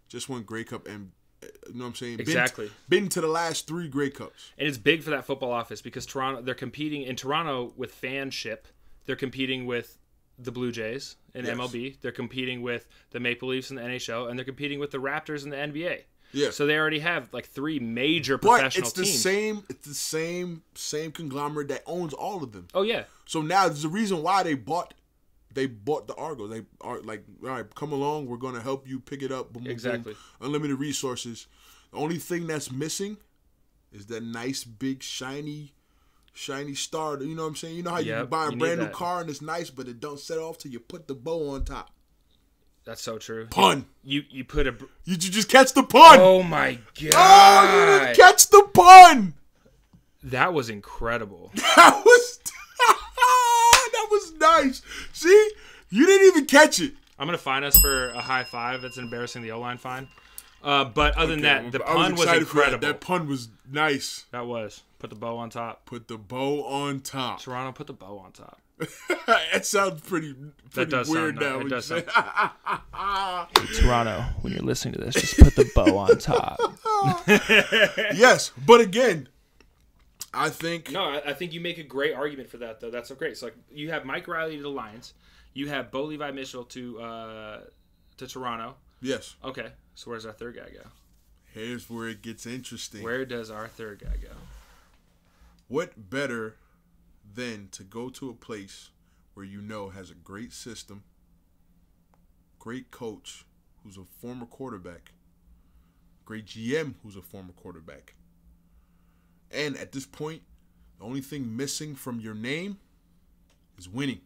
[SPEAKER 1] just won Grey Cup, and you know what I'm saying?
[SPEAKER 2] Exactly.
[SPEAKER 1] Been to the last 3 Grey Cups.
[SPEAKER 2] And it's big for that football office because they're competing in Toronto with fanship. They're competing with the Blue Jays in MLB. They're competing with the Maple Leafs in the NHL, and they're competing with the Raptors in the NBA.
[SPEAKER 1] Yeah.
[SPEAKER 2] So they already have like 3 major professional teams.
[SPEAKER 1] It's the same conglomerate that owns all of them.
[SPEAKER 2] Oh yeah.
[SPEAKER 1] So now there's a reason why they bought the Argo. They are like, all right, come along, we're gonna help you pick it up. Boom,
[SPEAKER 2] exactly.
[SPEAKER 1] Boom, unlimited resources. The only thing that's missing is that nice big shiny star. You know what I'm saying? You know how you buy a brand new car and it's nice, but it don't set off till you put the bow on top.
[SPEAKER 2] That's so true.
[SPEAKER 1] Pun.
[SPEAKER 2] You put a.
[SPEAKER 1] You just catch the pun.
[SPEAKER 2] Oh my god!
[SPEAKER 1] Oh, you didn't catch the pun.
[SPEAKER 2] That was incredible.
[SPEAKER 1] That was nice. See? You didn't even catch it.
[SPEAKER 2] I'm going to fine us for a high five. That's embarrassing, the O-line fine. But other than that, the pun was incredible.
[SPEAKER 1] That pun was nice.
[SPEAKER 2] That was. Put the bow on top.
[SPEAKER 1] Put the bow on top.
[SPEAKER 2] Toronto, put the bow on top.
[SPEAKER 1] That sounds pretty weird now.
[SPEAKER 2] It does sound. Toronto, when you're listening to this, just put the bow on top.
[SPEAKER 1] Yes, but again, I think...
[SPEAKER 2] No, I think you make a great argument for that, though. That's so great. So, like, you have Mike Riley to the Lions. You have Bo-Levi Mitchell to Toronto.
[SPEAKER 1] Yes.
[SPEAKER 2] Okay, so where's our third guy go?
[SPEAKER 1] Here's where it gets interesting.
[SPEAKER 2] Where does our third guy go?
[SPEAKER 1] What better than to go to a place where you know has a great system, great coach who's a former quarterback, great GM who's a former quarterback. And at this point, the only thing missing from your name is winning.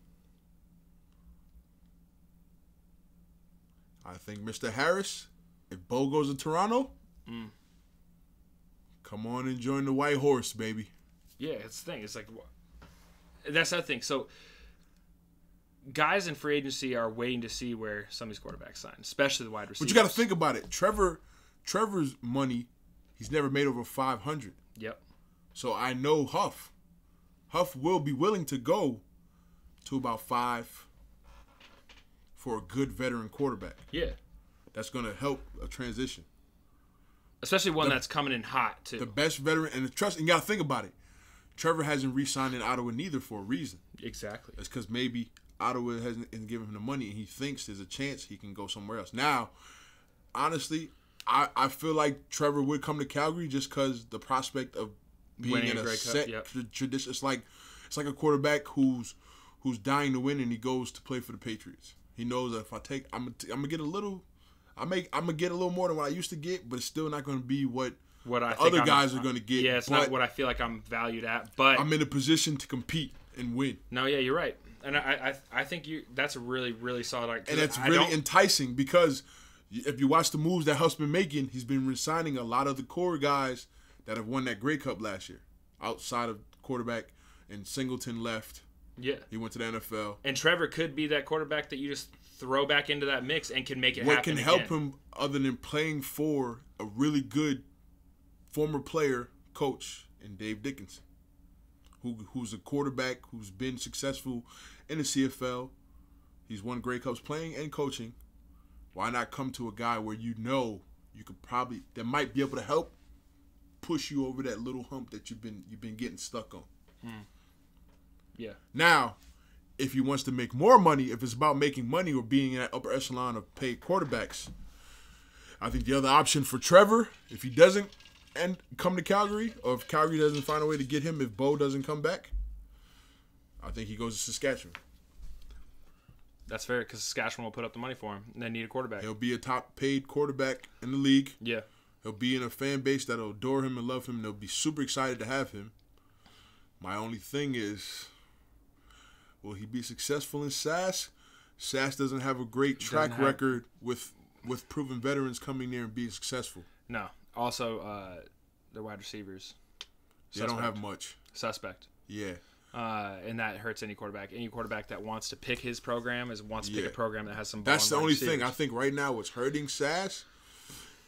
[SPEAKER 1] I think Mr. Harris, if Bo goes to Toronto, come on and join the White Horse, baby.
[SPEAKER 2] Yeah, it's the thing. It's like, that's that thing. So, guys in free agency are waiting to see where some of these quarterbacks sign, especially the wide receivers.
[SPEAKER 1] But you got to think about it. Trevor's money, he's never made over $500.
[SPEAKER 2] Yep.
[SPEAKER 1] So I know Huff will be willing to go to about $5 for a good veteran quarterback.
[SPEAKER 2] Yeah.
[SPEAKER 1] That's going to help a transition.
[SPEAKER 2] Especially one that's coming in hot, too.
[SPEAKER 1] The best veteran, and you got to think about it. Trevor hasn't re-signed in Ottawa neither for a reason.
[SPEAKER 2] Exactly.
[SPEAKER 1] It's because maybe Ottawa isn't giving him the money, and he thinks there's a chance he can go somewhere else. Now, honestly, I feel like Trevor would come to Calgary just because the prospect of being
[SPEAKER 2] winning
[SPEAKER 1] in a set
[SPEAKER 2] yep.
[SPEAKER 1] tradition. It's like a quarterback who's dying to win, and he goes to play for the Patriots. He knows that if I take, I'm gonna get a little more than what I used to get, but it's still not gonna be what
[SPEAKER 2] I think
[SPEAKER 1] other guys are gonna get.
[SPEAKER 2] Yeah, it's not what I feel like I'm valued at, but
[SPEAKER 1] I'm in a position to compete and win.
[SPEAKER 2] No, yeah, you're right, and I think that's a really, really solid argument.
[SPEAKER 1] And it's really enticing because if you watch the moves that Huff's been making, he's been resigning a lot of the core guys that have won that Grey Cup last year, outside of quarterback, and Singleton left.
[SPEAKER 2] Yeah.
[SPEAKER 1] He went to the NFL.
[SPEAKER 2] And Trevor could be that quarterback that you just throw back into that mix and can make it happen.
[SPEAKER 1] What can help him other than playing for a really good former player coach in Dave Dickinson, who's a quarterback who's been successful in the CFL. He's won Grey Cups playing and coaching. Why not come to a guy where you know you could probably that might be able to help push you over that little hump that you've been getting stuck on.
[SPEAKER 2] Yeah.
[SPEAKER 1] Now, if he wants to make more money, if it's about making money or being in that upper echelon of paid quarterbacks, I think the other option for Trevor, if he doesn't come to Calgary, or if Calgary doesn't find a way to get him, if Bo doesn't come back, I think he goes to Saskatchewan.
[SPEAKER 2] That's fair, because Saskatchewan will put up the money for him, and they need a quarterback.
[SPEAKER 1] He'll be a top-paid quarterback in the league.
[SPEAKER 2] Yeah.
[SPEAKER 1] He'll be in a fan base that'll adore him and love him. They'll be super excited to have him. My only thing is, will he be successful in SAS? SAS doesn't have a great track record with proven veterans coming there and being successful.
[SPEAKER 2] No. Also, their wide receivers.
[SPEAKER 1] They don't have much.
[SPEAKER 2] Suspect.
[SPEAKER 1] Yeah.
[SPEAKER 2] And that hurts any quarterback. Any quarterback that wants to pick his program wants to pick a program that has some.
[SPEAKER 1] That's the only thing I think right now. What's hurting SAS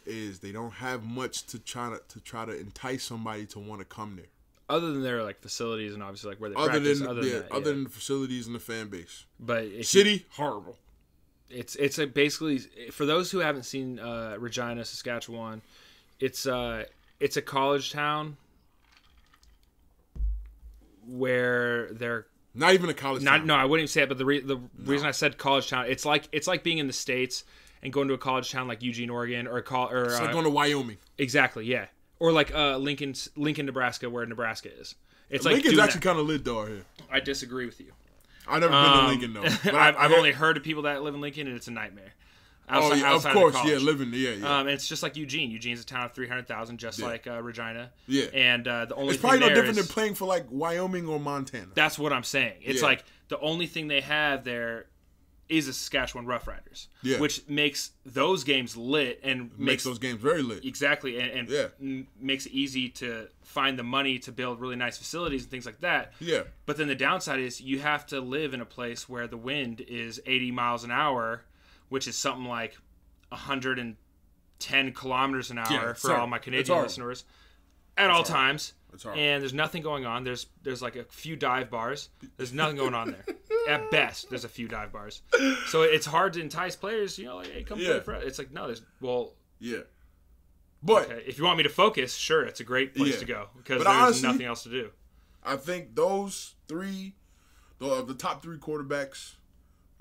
[SPEAKER 1] is they don't have much to try to entice somebody to want to come there.
[SPEAKER 2] Other than their facilities and obviously where they practice.
[SPEAKER 1] Other than the facilities and the fan base.
[SPEAKER 2] But
[SPEAKER 1] city horrible.
[SPEAKER 2] It's basically for those who haven't seen Regina, Saskatchewan. It's a college town where they're
[SPEAKER 1] not even a college town.
[SPEAKER 2] No, I wouldn't even say it. But the reason I said college town, it's like being in the States and going to a college town like Eugene, Oregon, or
[SPEAKER 1] it's like going to Wyoming.
[SPEAKER 2] Exactly, yeah. Or like Lincoln, Nebraska, where Nebraska is. It's
[SPEAKER 1] Lincoln's actually kind of lit though here.
[SPEAKER 2] I disagree with you.
[SPEAKER 1] I've never been to Lincoln though.
[SPEAKER 2] But I've only heard of people that live in Lincoln, and it's a nightmare.
[SPEAKER 1] Outside of course, living, yeah.
[SPEAKER 2] And it's just like Eugene. Eugene's a town of 300,000, just like Regina.
[SPEAKER 1] Yeah.
[SPEAKER 2] And the only
[SPEAKER 1] it's probably no different than playing for like Wyoming or Montana.
[SPEAKER 2] That's what I'm saying. It's like the only thing they have there is the Saskatchewan Roughriders,
[SPEAKER 1] Yeah.
[SPEAKER 2] which makes those games lit and
[SPEAKER 1] makes those games very lit.
[SPEAKER 2] Exactly, and makes it easy to find the money to build really nice facilities and things like that.
[SPEAKER 1] Yeah.
[SPEAKER 2] But then the downside is you have to live in a place where the wind is 80 miles an hour, which is something like 110 kilometers an hour for all my Canadian listeners at all times. And there's nothing going on. There's like a few dive bars. There's nothing going on there. At best, there's a few dive bars. So it's hard to entice players. Like, hey, come play for us. It's like, no,
[SPEAKER 1] yeah. But
[SPEAKER 2] okay, if you want me to focus, sure, it's a great place to go because there's honestly, nothing else to do.
[SPEAKER 1] I think those of the top 3 quarterbacks,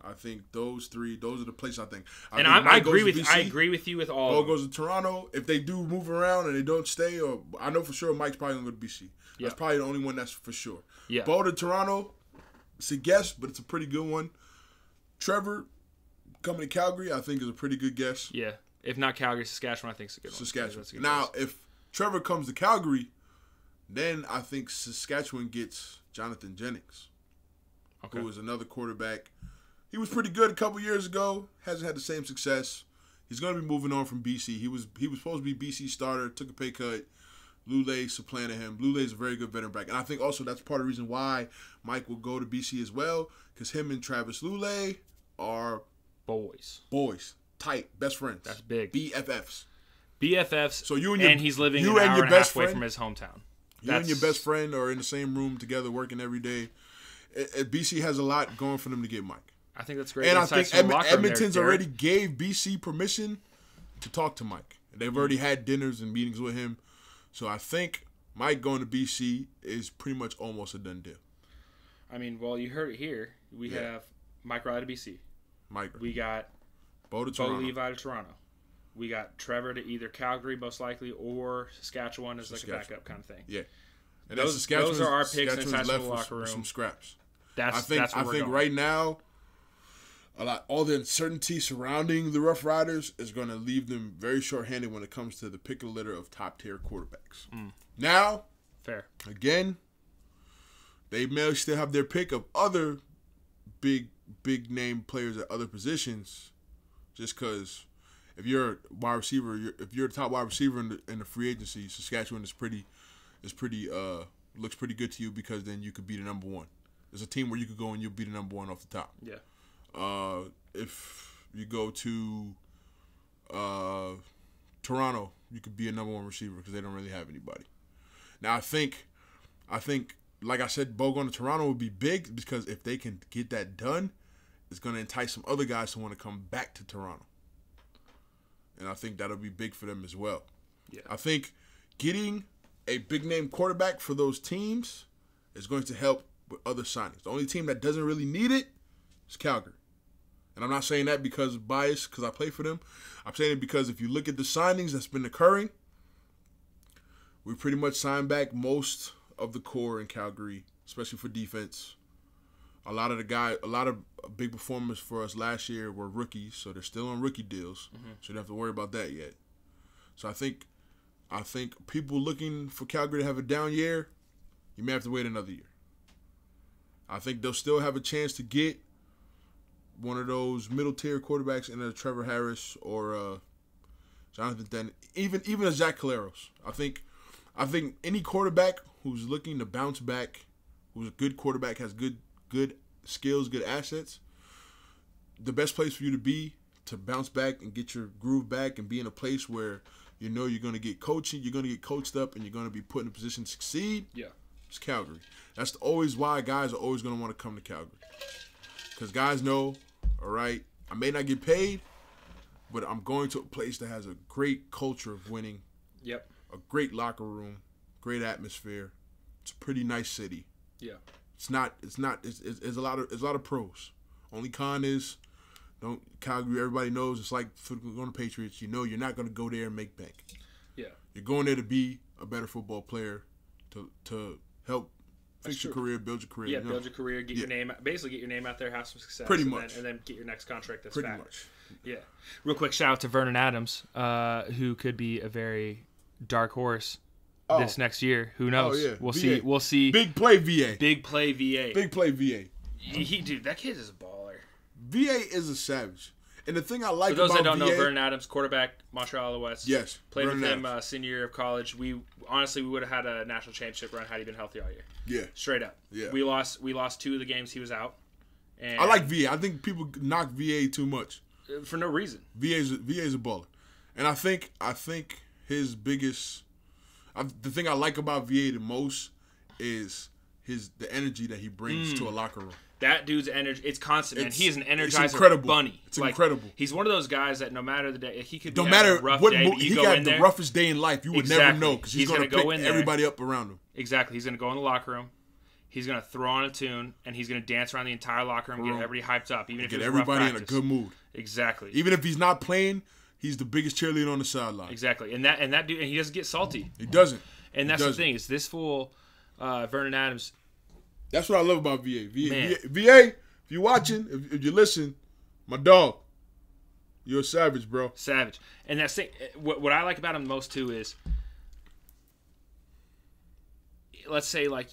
[SPEAKER 1] I think those are the places I think.
[SPEAKER 2] I agree with you with all.
[SPEAKER 1] Bo goes to Toronto. If they do move around and they don't stay, or I know for sure Mike's probably gonna go to BC. That's probably the only one that's for sure.
[SPEAKER 2] Yeah.
[SPEAKER 1] Bo to Toronto, it's a guess, but it's a pretty good one. Trevor coming to Calgary, I think is a pretty good guess.
[SPEAKER 2] Yeah. If not Calgary, Saskatchewan, I think it's a good one.
[SPEAKER 1] Saskatchewan. Now, if Trevor comes to Calgary, then I think Saskatchewan gets Jonathan Jennings, who is another quarterback. He was pretty good a couple years ago. Hasn't had the same success. He's going to be moving on from BC. He was supposed to be BC starter. Took a pay cut. Lule supplanted him. Lule is a very good veteran back. And I think also that's part of the reason why Mike will go to BC as well, because him and Travis Lule are
[SPEAKER 2] boys.
[SPEAKER 1] Tight. Best friends.
[SPEAKER 2] That's big.
[SPEAKER 1] BFFs. So
[SPEAKER 2] he's living an hour and a half away from his hometown.
[SPEAKER 1] You and your best friend are in the same room together working every day. BC has a lot going for them to get Mike.
[SPEAKER 2] I think that's great.
[SPEAKER 1] And I think Edmonton's already gave BC permission to talk to Mike. They've already had dinners and meetings with him. So I think Mike going to BC is pretty much almost a done deal.
[SPEAKER 2] I mean, well, you heard it here. We have Mike Riley to BC. We got Bo-Levi to Toronto. We got Trevor to either Calgary, most likely, or Saskatchewan as like a backup kind of thing.
[SPEAKER 1] Yeah. And
[SPEAKER 2] those are our picks inside the locker room.
[SPEAKER 1] Some scraps.
[SPEAKER 2] I think
[SPEAKER 1] right now, all the uncertainty surrounding the Rough Riders is going to leave them very short-handed when it comes to the pick a litter of top-tier quarterbacks. Now,
[SPEAKER 2] fair
[SPEAKER 1] again, they may still have their pick of other big-name players at other positions, just because if you're a wide receiver, if you're the top wide receiver in the free agency, Saskatchewan looks pretty good to you, because then you could be the number one. There's a team where you could go and you'll be the number one off the top.
[SPEAKER 2] Yeah.
[SPEAKER 1] If you go to Toronto, you could be a number one receiver because they don't really have anybody. Now I think, like I said, Bo going to Toronto would be big, because if they can get that done, it's going to entice some other guys to want to come back to Toronto. And I think that'll be big for them as well.
[SPEAKER 2] Yeah.
[SPEAKER 1] I think getting a big-name quarterback for those teams is going to help with other signings. The only team that doesn't really need it is Calgary. And I'm not saying that because of bias, because I play for them. I'm saying it because if you look at the signings that's been occurring, we pretty much signed back most of the core in Calgary, especially for defense. A lot of big performers for us last year were rookies, so they're still on rookie deals. So you don't have to worry about that yet. So I think people looking for Calgary to have a down year, you may have to wait another year. I think they'll still have a chance to get one of those middle tier quarterbacks in a Trevor Harris or Jonathan Denton, even a Zach Caleros. I think any quarterback who's looking to bounce back, who's a good quarterback, has good skills, good assets, the best place for you to be to bounce back and get your groove back and be in a place where you know you're going to get coaching, you're going to get coached up, and you're going to be put in a position to succeed.
[SPEAKER 2] Yeah,
[SPEAKER 1] it's Calgary. That's always why guys are always going to want to come to Calgary, because guys know, all right, I may not get paid, but I'm going to a place that has a great culture of winning.
[SPEAKER 2] Yep.
[SPEAKER 1] A great locker room, great atmosphere. It's a pretty nice city.
[SPEAKER 2] Yeah.
[SPEAKER 1] It's a lot of pros. Only con is, Calgary, everybody knows it's like going to Patriots. You know you're not going to go there and make bank.
[SPEAKER 2] Yeah.
[SPEAKER 1] You're going there to be a better football player, to help fix your career, build your career.
[SPEAKER 2] Yeah, build your career, get your name out there, have some success.
[SPEAKER 1] Pretty much.
[SPEAKER 2] And then get your next contract that's
[SPEAKER 1] pretty
[SPEAKER 2] back.
[SPEAKER 1] much.
[SPEAKER 2] Yeah. Real quick shout out to Vernon Adams, who could be a very dark horse this next year. Who knows?
[SPEAKER 1] Oh, yeah.
[SPEAKER 2] We'll
[SPEAKER 1] VA.
[SPEAKER 2] see. We'll see.
[SPEAKER 1] Big play VA.
[SPEAKER 2] Big play VA.
[SPEAKER 1] Big play VA.
[SPEAKER 2] Dude, that kid is a baller.
[SPEAKER 1] VA is a savage. And the thing I like
[SPEAKER 2] For those
[SPEAKER 1] about
[SPEAKER 2] that don't
[SPEAKER 1] VA,
[SPEAKER 2] know, Vernon Adams, quarterback, Montreal Alouettes.
[SPEAKER 1] Yes,
[SPEAKER 2] Played
[SPEAKER 1] Vernon
[SPEAKER 2] with him
[SPEAKER 1] Adams.
[SPEAKER 2] senior year of college. We would have had a national championship run had he been healthy all year.
[SPEAKER 1] Yeah.
[SPEAKER 2] Straight up.
[SPEAKER 1] Yeah.
[SPEAKER 2] We lost 2 of the games he was out. And
[SPEAKER 1] I like VA. I think people knock VA too much.
[SPEAKER 2] for no reason.
[SPEAKER 1] VA's a baller. And I think his biggest the thing I like about VA the most is the energy that he brings to a locker room.
[SPEAKER 2] That dude's energy, it's constant, man. He is an energizer
[SPEAKER 1] incredible.
[SPEAKER 2] bunny.
[SPEAKER 1] It's incredible.
[SPEAKER 2] He's one of those guys that no matter the day, he could be
[SPEAKER 1] No
[SPEAKER 2] having
[SPEAKER 1] matter
[SPEAKER 2] a rough
[SPEAKER 1] what
[SPEAKER 2] day, but you
[SPEAKER 1] he
[SPEAKER 2] go
[SPEAKER 1] got
[SPEAKER 2] in
[SPEAKER 1] the
[SPEAKER 2] there.
[SPEAKER 1] roughest day in life, you would never know because he's going to
[SPEAKER 2] go
[SPEAKER 1] pick
[SPEAKER 2] in there.
[SPEAKER 1] everybody up around him.
[SPEAKER 2] Exactly. He's going to go in the locker room. He's going to throw on a tune, and he's going to dance around the entire locker room, get everybody hyped up, even if
[SPEAKER 1] Get
[SPEAKER 2] it's
[SPEAKER 1] everybody
[SPEAKER 2] rough
[SPEAKER 1] in a
[SPEAKER 2] practice.
[SPEAKER 1] good mood.
[SPEAKER 2] Exactly.
[SPEAKER 1] Even if he's not playing, he's the biggest cheerleader on the sideline.
[SPEAKER 2] Exactly. And that dude, and he doesn't get salty.
[SPEAKER 1] He doesn't.
[SPEAKER 2] And that's the thing is this fool, Vernon Adams.
[SPEAKER 1] That's what I love about VA.
[SPEAKER 2] Man.
[SPEAKER 1] VA, if you're watching, if you listen, my dog, you're a savage, bro.
[SPEAKER 2] Savage. And that's thing. What I like about him the most too is, let's say let's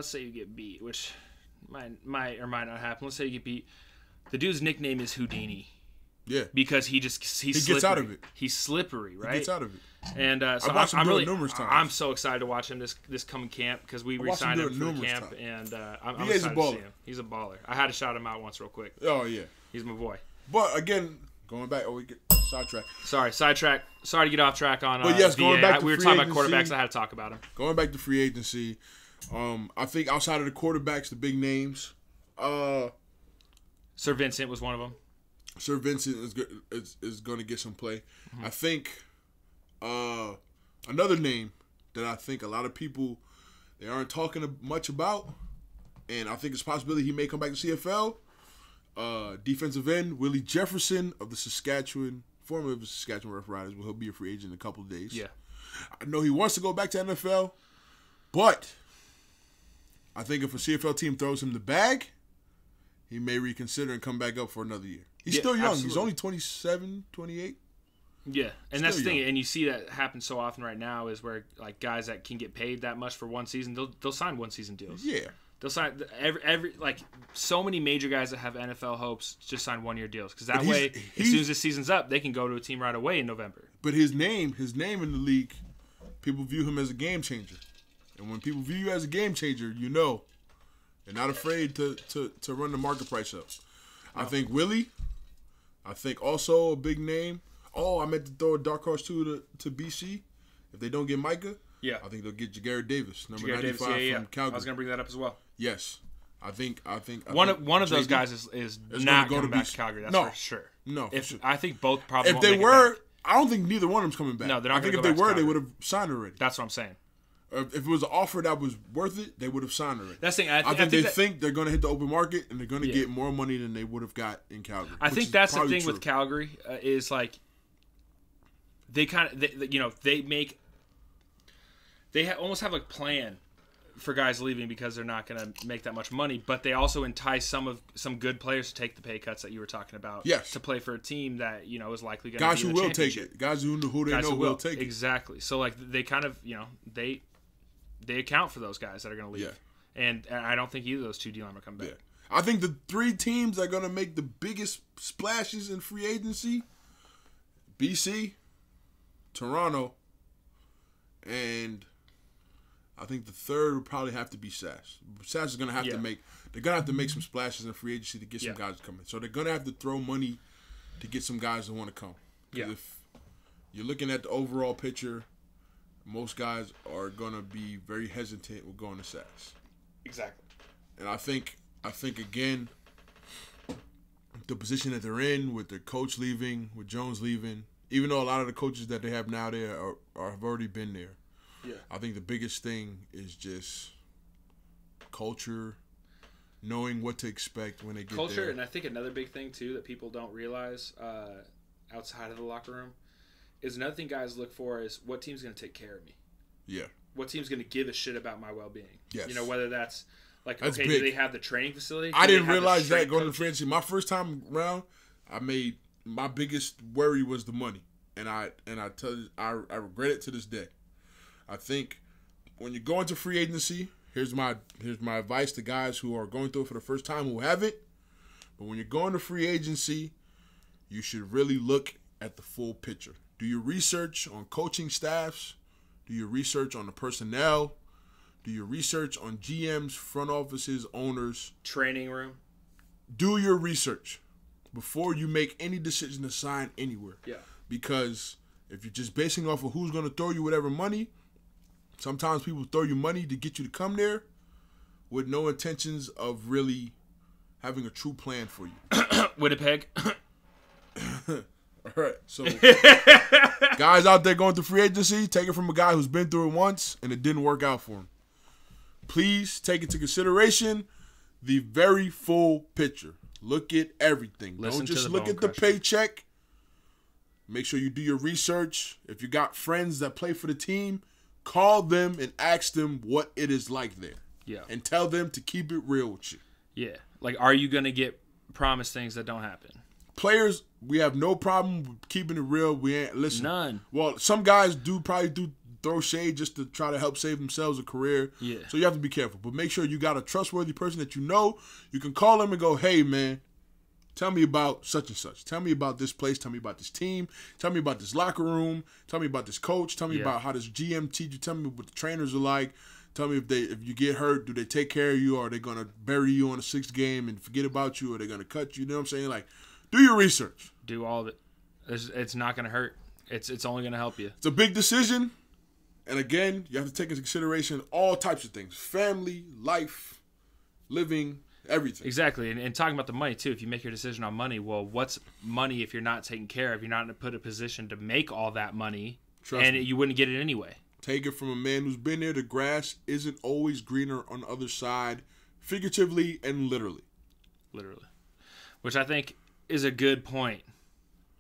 [SPEAKER 2] say you get beat, which might or might not happen. Let's say you get beat. The dude's nickname is Houdini.
[SPEAKER 1] Yeah.
[SPEAKER 2] Because he's
[SPEAKER 1] gets out of it.
[SPEAKER 2] He's slippery, right?
[SPEAKER 1] He gets out of it.
[SPEAKER 2] And so
[SPEAKER 1] I've watched him
[SPEAKER 2] I'm
[SPEAKER 1] do it
[SPEAKER 2] really,
[SPEAKER 1] numerous times.
[SPEAKER 2] I'm so excited to watch him this coming camp because we
[SPEAKER 1] watched him
[SPEAKER 2] re-signed
[SPEAKER 1] do
[SPEAKER 2] him
[SPEAKER 1] it
[SPEAKER 2] for the
[SPEAKER 1] numerous
[SPEAKER 2] camp,
[SPEAKER 1] times.
[SPEAKER 2] and I'm
[SPEAKER 1] He is a
[SPEAKER 2] excited to see
[SPEAKER 1] baller.
[SPEAKER 2] him. He's a baller. I had to shout him out once real quick.
[SPEAKER 1] Oh, yeah.
[SPEAKER 2] He's my boy.
[SPEAKER 1] But, again, going back, we get sidetracked.
[SPEAKER 2] Sorry, sidetrack. Sorry to get off track on
[SPEAKER 1] But yes, going
[SPEAKER 2] VA.
[SPEAKER 1] back to
[SPEAKER 2] We were
[SPEAKER 1] free
[SPEAKER 2] talking about
[SPEAKER 1] agency.
[SPEAKER 2] quarterbacks. I had to talk about him.
[SPEAKER 1] Going back to free agency, I think outside of the quarterbacks, the big names,
[SPEAKER 2] Sir Vincent was one of them.
[SPEAKER 1] Sir Vincent is going to get some play.
[SPEAKER 2] Mm-hmm.
[SPEAKER 1] I think another name that I think a lot of people they aren't talking much about, and I think it's a possibility he may come back to CFL. Defensive end Willie Jefferson of the former Saskatchewan Rough Riders. He'll be a free agent in a couple of days.
[SPEAKER 2] Yeah.
[SPEAKER 1] I know he wants to go back to NFL, but I think if a CFL team throws him the bag, he may reconsider and come back up for another year. He's still young.
[SPEAKER 2] Absolutely.
[SPEAKER 1] He's only 27, 28.
[SPEAKER 2] Yeah, and
[SPEAKER 1] Still
[SPEAKER 2] that's the thing,
[SPEAKER 1] young.
[SPEAKER 2] and you see that happen so often right now is where like guys that can get paid that much for one season, they'll sign 1-season deals.
[SPEAKER 1] Yeah.
[SPEAKER 2] They'll sign every like so many major guys that have NFL hopes just sign 1-year deals because that
[SPEAKER 1] But
[SPEAKER 2] way,
[SPEAKER 1] he's-
[SPEAKER 2] as soon as the season's up, they can go to a team right away in November.
[SPEAKER 1] But his name in the league, people view him as a game changer. And when people view you as a game changer, you know they're not afraid to run the market price up. I think Willie. I think also a big name. Oh, I meant to throw a dark horse too to BC. If they don't get Micah,
[SPEAKER 2] Yeah,
[SPEAKER 1] I think they'll get Jagarrett Davis, number
[SPEAKER 2] Jagarett
[SPEAKER 1] 95
[SPEAKER 2] Davis,
[SPEAKER 1] from Calgary.
[SPEAKER 2] I was gonna bring that up as well.
[SPEAKER 1] Yes, I think
[SPEAKER 2] One of those
[SPEAKER 1] JD
[SPEAKER 2] guys is
[SPEAKER 1] gonna
[SPEAKER 2] not
[SPEAKER 1] go to
[SPEAKER 2] coming back
[SPEAKER 1] BC.
[SPEAKER 2] to Calgary. That's
[SPEAKER 1] No.
[SPEAKER 2] for sure.
[SPEAKER 1] No, for
[SPEAKER 2] If
[SPEAKER 1] sure.
[SPEAKER 2] I think both probably
[SPEAKER 1] If
[SPEAKER 2] won't
[SPEAKER 1] they
[SPEAKER 2] make it
[SPEAKER 1] were,
[SPEAKER 2] back.
[SPEAKER 1] I don't think neither one of them's coming back.
[SPEAKER 2] No, they're not
[SPEAKER 1] I think
[SPEAKER 2] gonna
[SPEAKER 1] if
[SPEAKER 2] go
[SPEAKER 1] they
[SPEAKER 2] back
[SPEAKER 1] were,
[SPEAKER 2] to
[SPEAKER 1] they would
[SPEAKER 2] Calgary.
[SPEAKER 1] have signed already.
[SPEAKER 2] That's what I'm saying.
[SPEAKER 1] If it was an offer that was worth it, they would have signed already.
[SPEAKER 2] That's the thing.
[SPEAKER 1] I think
[SPEAKER 2] that,
[SPEAKER 1] think they're going to hit the open market and they're going to
[SPEAKER 2] Yeah.
[SPEAKER 1] get more money than they would have got in Calgary.
[SPEAKER 2] I
[SPEAKER 1] which
[SPEAKER 2] think
[SPEAKER 1] is
[SPEAKER 2] that's the
[SPEAKER 1] probably
[SPEAKER 2] thing
[SPEAKER 1] true.
[SPEAKER 2] with Calgary is like they kind of they almost have a plan for guys leaving because they're not going to make that much money, but they also entice some good players to take the pay cuts that you were talking about.
[SPEAKER 1] Yes.
[SPEAKER 2] To play for a team that is likely going
[SPEAKER 1] guys
[SPEAKER 2] to
[SPEAKER 1] who
[SPEAKER 2] be in the
[SPEAKER 1] will take
[SPEAKER 2] championship.
[SPEAKER 1] it, guys who they
[SPEAKER 2] Guys
[SPEAKER 1] know
[SPEAKER 2] who
[SPEAKER 1] will take it.
[SPEAKER 2] Exactly. So like they kind of they account for those guys that are going to leave.
[SPEAKER 1] Yeah.
[SPEAKER 2] And I don't think either of those two D-linemen come back.
[SPEAKER 1] Yeah. I think the three teams that are going to make the biggest splashes in free agency: BC, Toronto, and I think the third would probably have to be SAS. SAS is going to have to make. They're going to have to make some splashes in free agency to get some guys to come in. So they're going to have to throw money to get some guys that want to come.
[SPEAKER 2] Yeah.
[SPEAKER 1] If you're looking at the overall picture, most guys are going to be very hesitant with going to SAS.
[SPEAKER 2] Exactly.
[SPEAKER 1] And I think again, the position that they're in with their coach leaving, with Jones leaving, even though a lot of the coaches that they have now there have already been there.
[SPEAKER 2] Yeah.
[SPEAKER 1] I think the biggest thing is just culture, knowing what to expect when they get
[SPEAKER 2] Culture,
[SPEAKER 1] there.
[SPEAKER 2] and I think another big thing too that people don't realize outside of the locker room is another thing guys look for is what team's going to take care of me.
[SPEAKER 1] Yeah.
[SPEAKER 2] What team's going to give a shit about my well-being?
[SPEAKER 1] Yes.
[SPEAKER 2] Whether that's like,
[SPEAKER 1] That's
[SPEAKER 2] okay,
[SPEAKER 1] big.
[SPEAKER 2] do they have the training facility?
[SPEAKER 1] I
[SPEAKER 2] Do they
[SPEAKER 1] didn't
[SPEAKER 2] have the
[SPEAKER 1] realize that
[SPEAKER 2] strength
[SPEAKER 1] going to
[SPEAKER 2] coach?
[SPEAKER 1] free agency. My first time around, my biggest worry was the money, and I tell you, I regret it to this day. I think when you go into free agency, here's my advice to guys who are going through it for the first time who haven't. But when you're going to free agency, you should really look at the full picture. Do your research on coaching staffs. Do your research on the personnel. Do your research on GMs, front offices, owners.
[SPEAKER 2] Training room.
[SPEAKER 1] Do your research before you make any decision to sign anywhere.
[SPEAKER 2] Yeah.
[SPEAKER 1] Because if you're just basing off of who's going to throw you whatever money, sometimes people throw you money to get you to come there with no intentions of really having a true plan for you.
[SPEAKER 2] Winnipeg.
[SPEAKER 1] All right. So, guys out there going through free agency, take it from a guy who's been through it once and it didn't work out for him. Please take into consideration the very full picture. Look at everything. Don't just look at the paycheck. Make sure you do your research. If you got friends that play for the team, call them and ask them what it is like there.
[SPEAKER 2] Yeah.
[SPEAKER 1] And tell them to keep it real with you.
[SPEAKER 2] Yeah. Like, are you going to get promised things that don't happen?
[SPEAKER 1] Players, we have no problem with keeping it real. We ain't listen.
[SPEAKER 2] None.
[SPEAKER 1] Well, some guys probably do throw shade just to try to help save themselves a career.
[SPEAKER 2] Yeah.
[SPEAKER 1] So you have to be careful. But make sure you got a trustworthy person that you know. You can call them and go, hey, man, tell me about such and such. Tell me about this place. Tell me about this team. Tell me about this locker room. Tell me about this coach. Tell me about how this GM teach you. Tell me what the trainers are like. Tell me if you get hurt, do they take care of you, or are they going to bury you on the 6th game and forget about you, or are they going to cut you? You know what I'm saying? Like, do your research.
[SPEAKER 2] Do all of it. It's not going to hurt. It's only going to help you.
[SPEAKER 1] It's a big decision. And again, you have to take into consideration all types of things. Family, life, living, everything.
[SPEAKER 2] Exactly. And talking about the money, too. If you make your decision on money, well, what's money if you're not taken care of? You're not put in a position to make all that money. Trust me. You wouldn't get it anyway.
[SPEAKER 1] Take it from a man who's been there. The grass isn't always greener on the other side, figuratively and literally.
[SPEAKER 2] Literally. Which I think is a good point.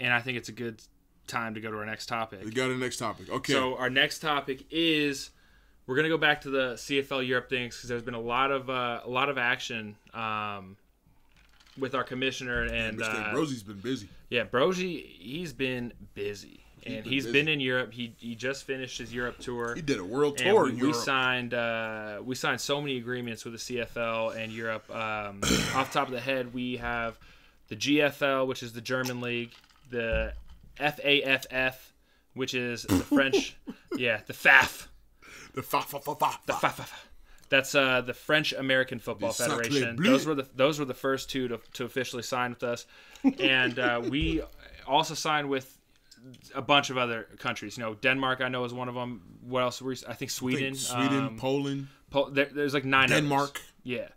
[SPEAKER 2] And I think it's a good time to go to our next topic.
[SPEAKER 1] We got the next topic. Okay.
[SPEAKER 2] So our next topic is we're going to go back to the CFL Europe things because there's been a lot of action with our commissioner and
[SPEAKER 1] Brosie's been busy.
[SPEAKER 2] Yeah, Brogy, he's been busy. And he's been in Europe. He just finished his Europe tour.
[SPEAKER 1] He did a world tour in Europe.
[SPEAKER 2] We signed so many agreements with the CFL and Europe. Off the top of the head, we have the GFL, which is the German league, the FAFF, which is the French, the FAF.
[SPEAKER 1] The FAF.
[SPEAKER 2] That's the French American Football Federation. Those were the first two to officially sign with us, and we also signed with a bunch of other countries. You know, Denmark I know is one of them. What else? I think Sweden.
[SPEAKER 1] Poland.
[SPEAKER 2] There's like 9
[SPEAKER 1] Denmark.
[SPEAKER 2] Others. Yeah,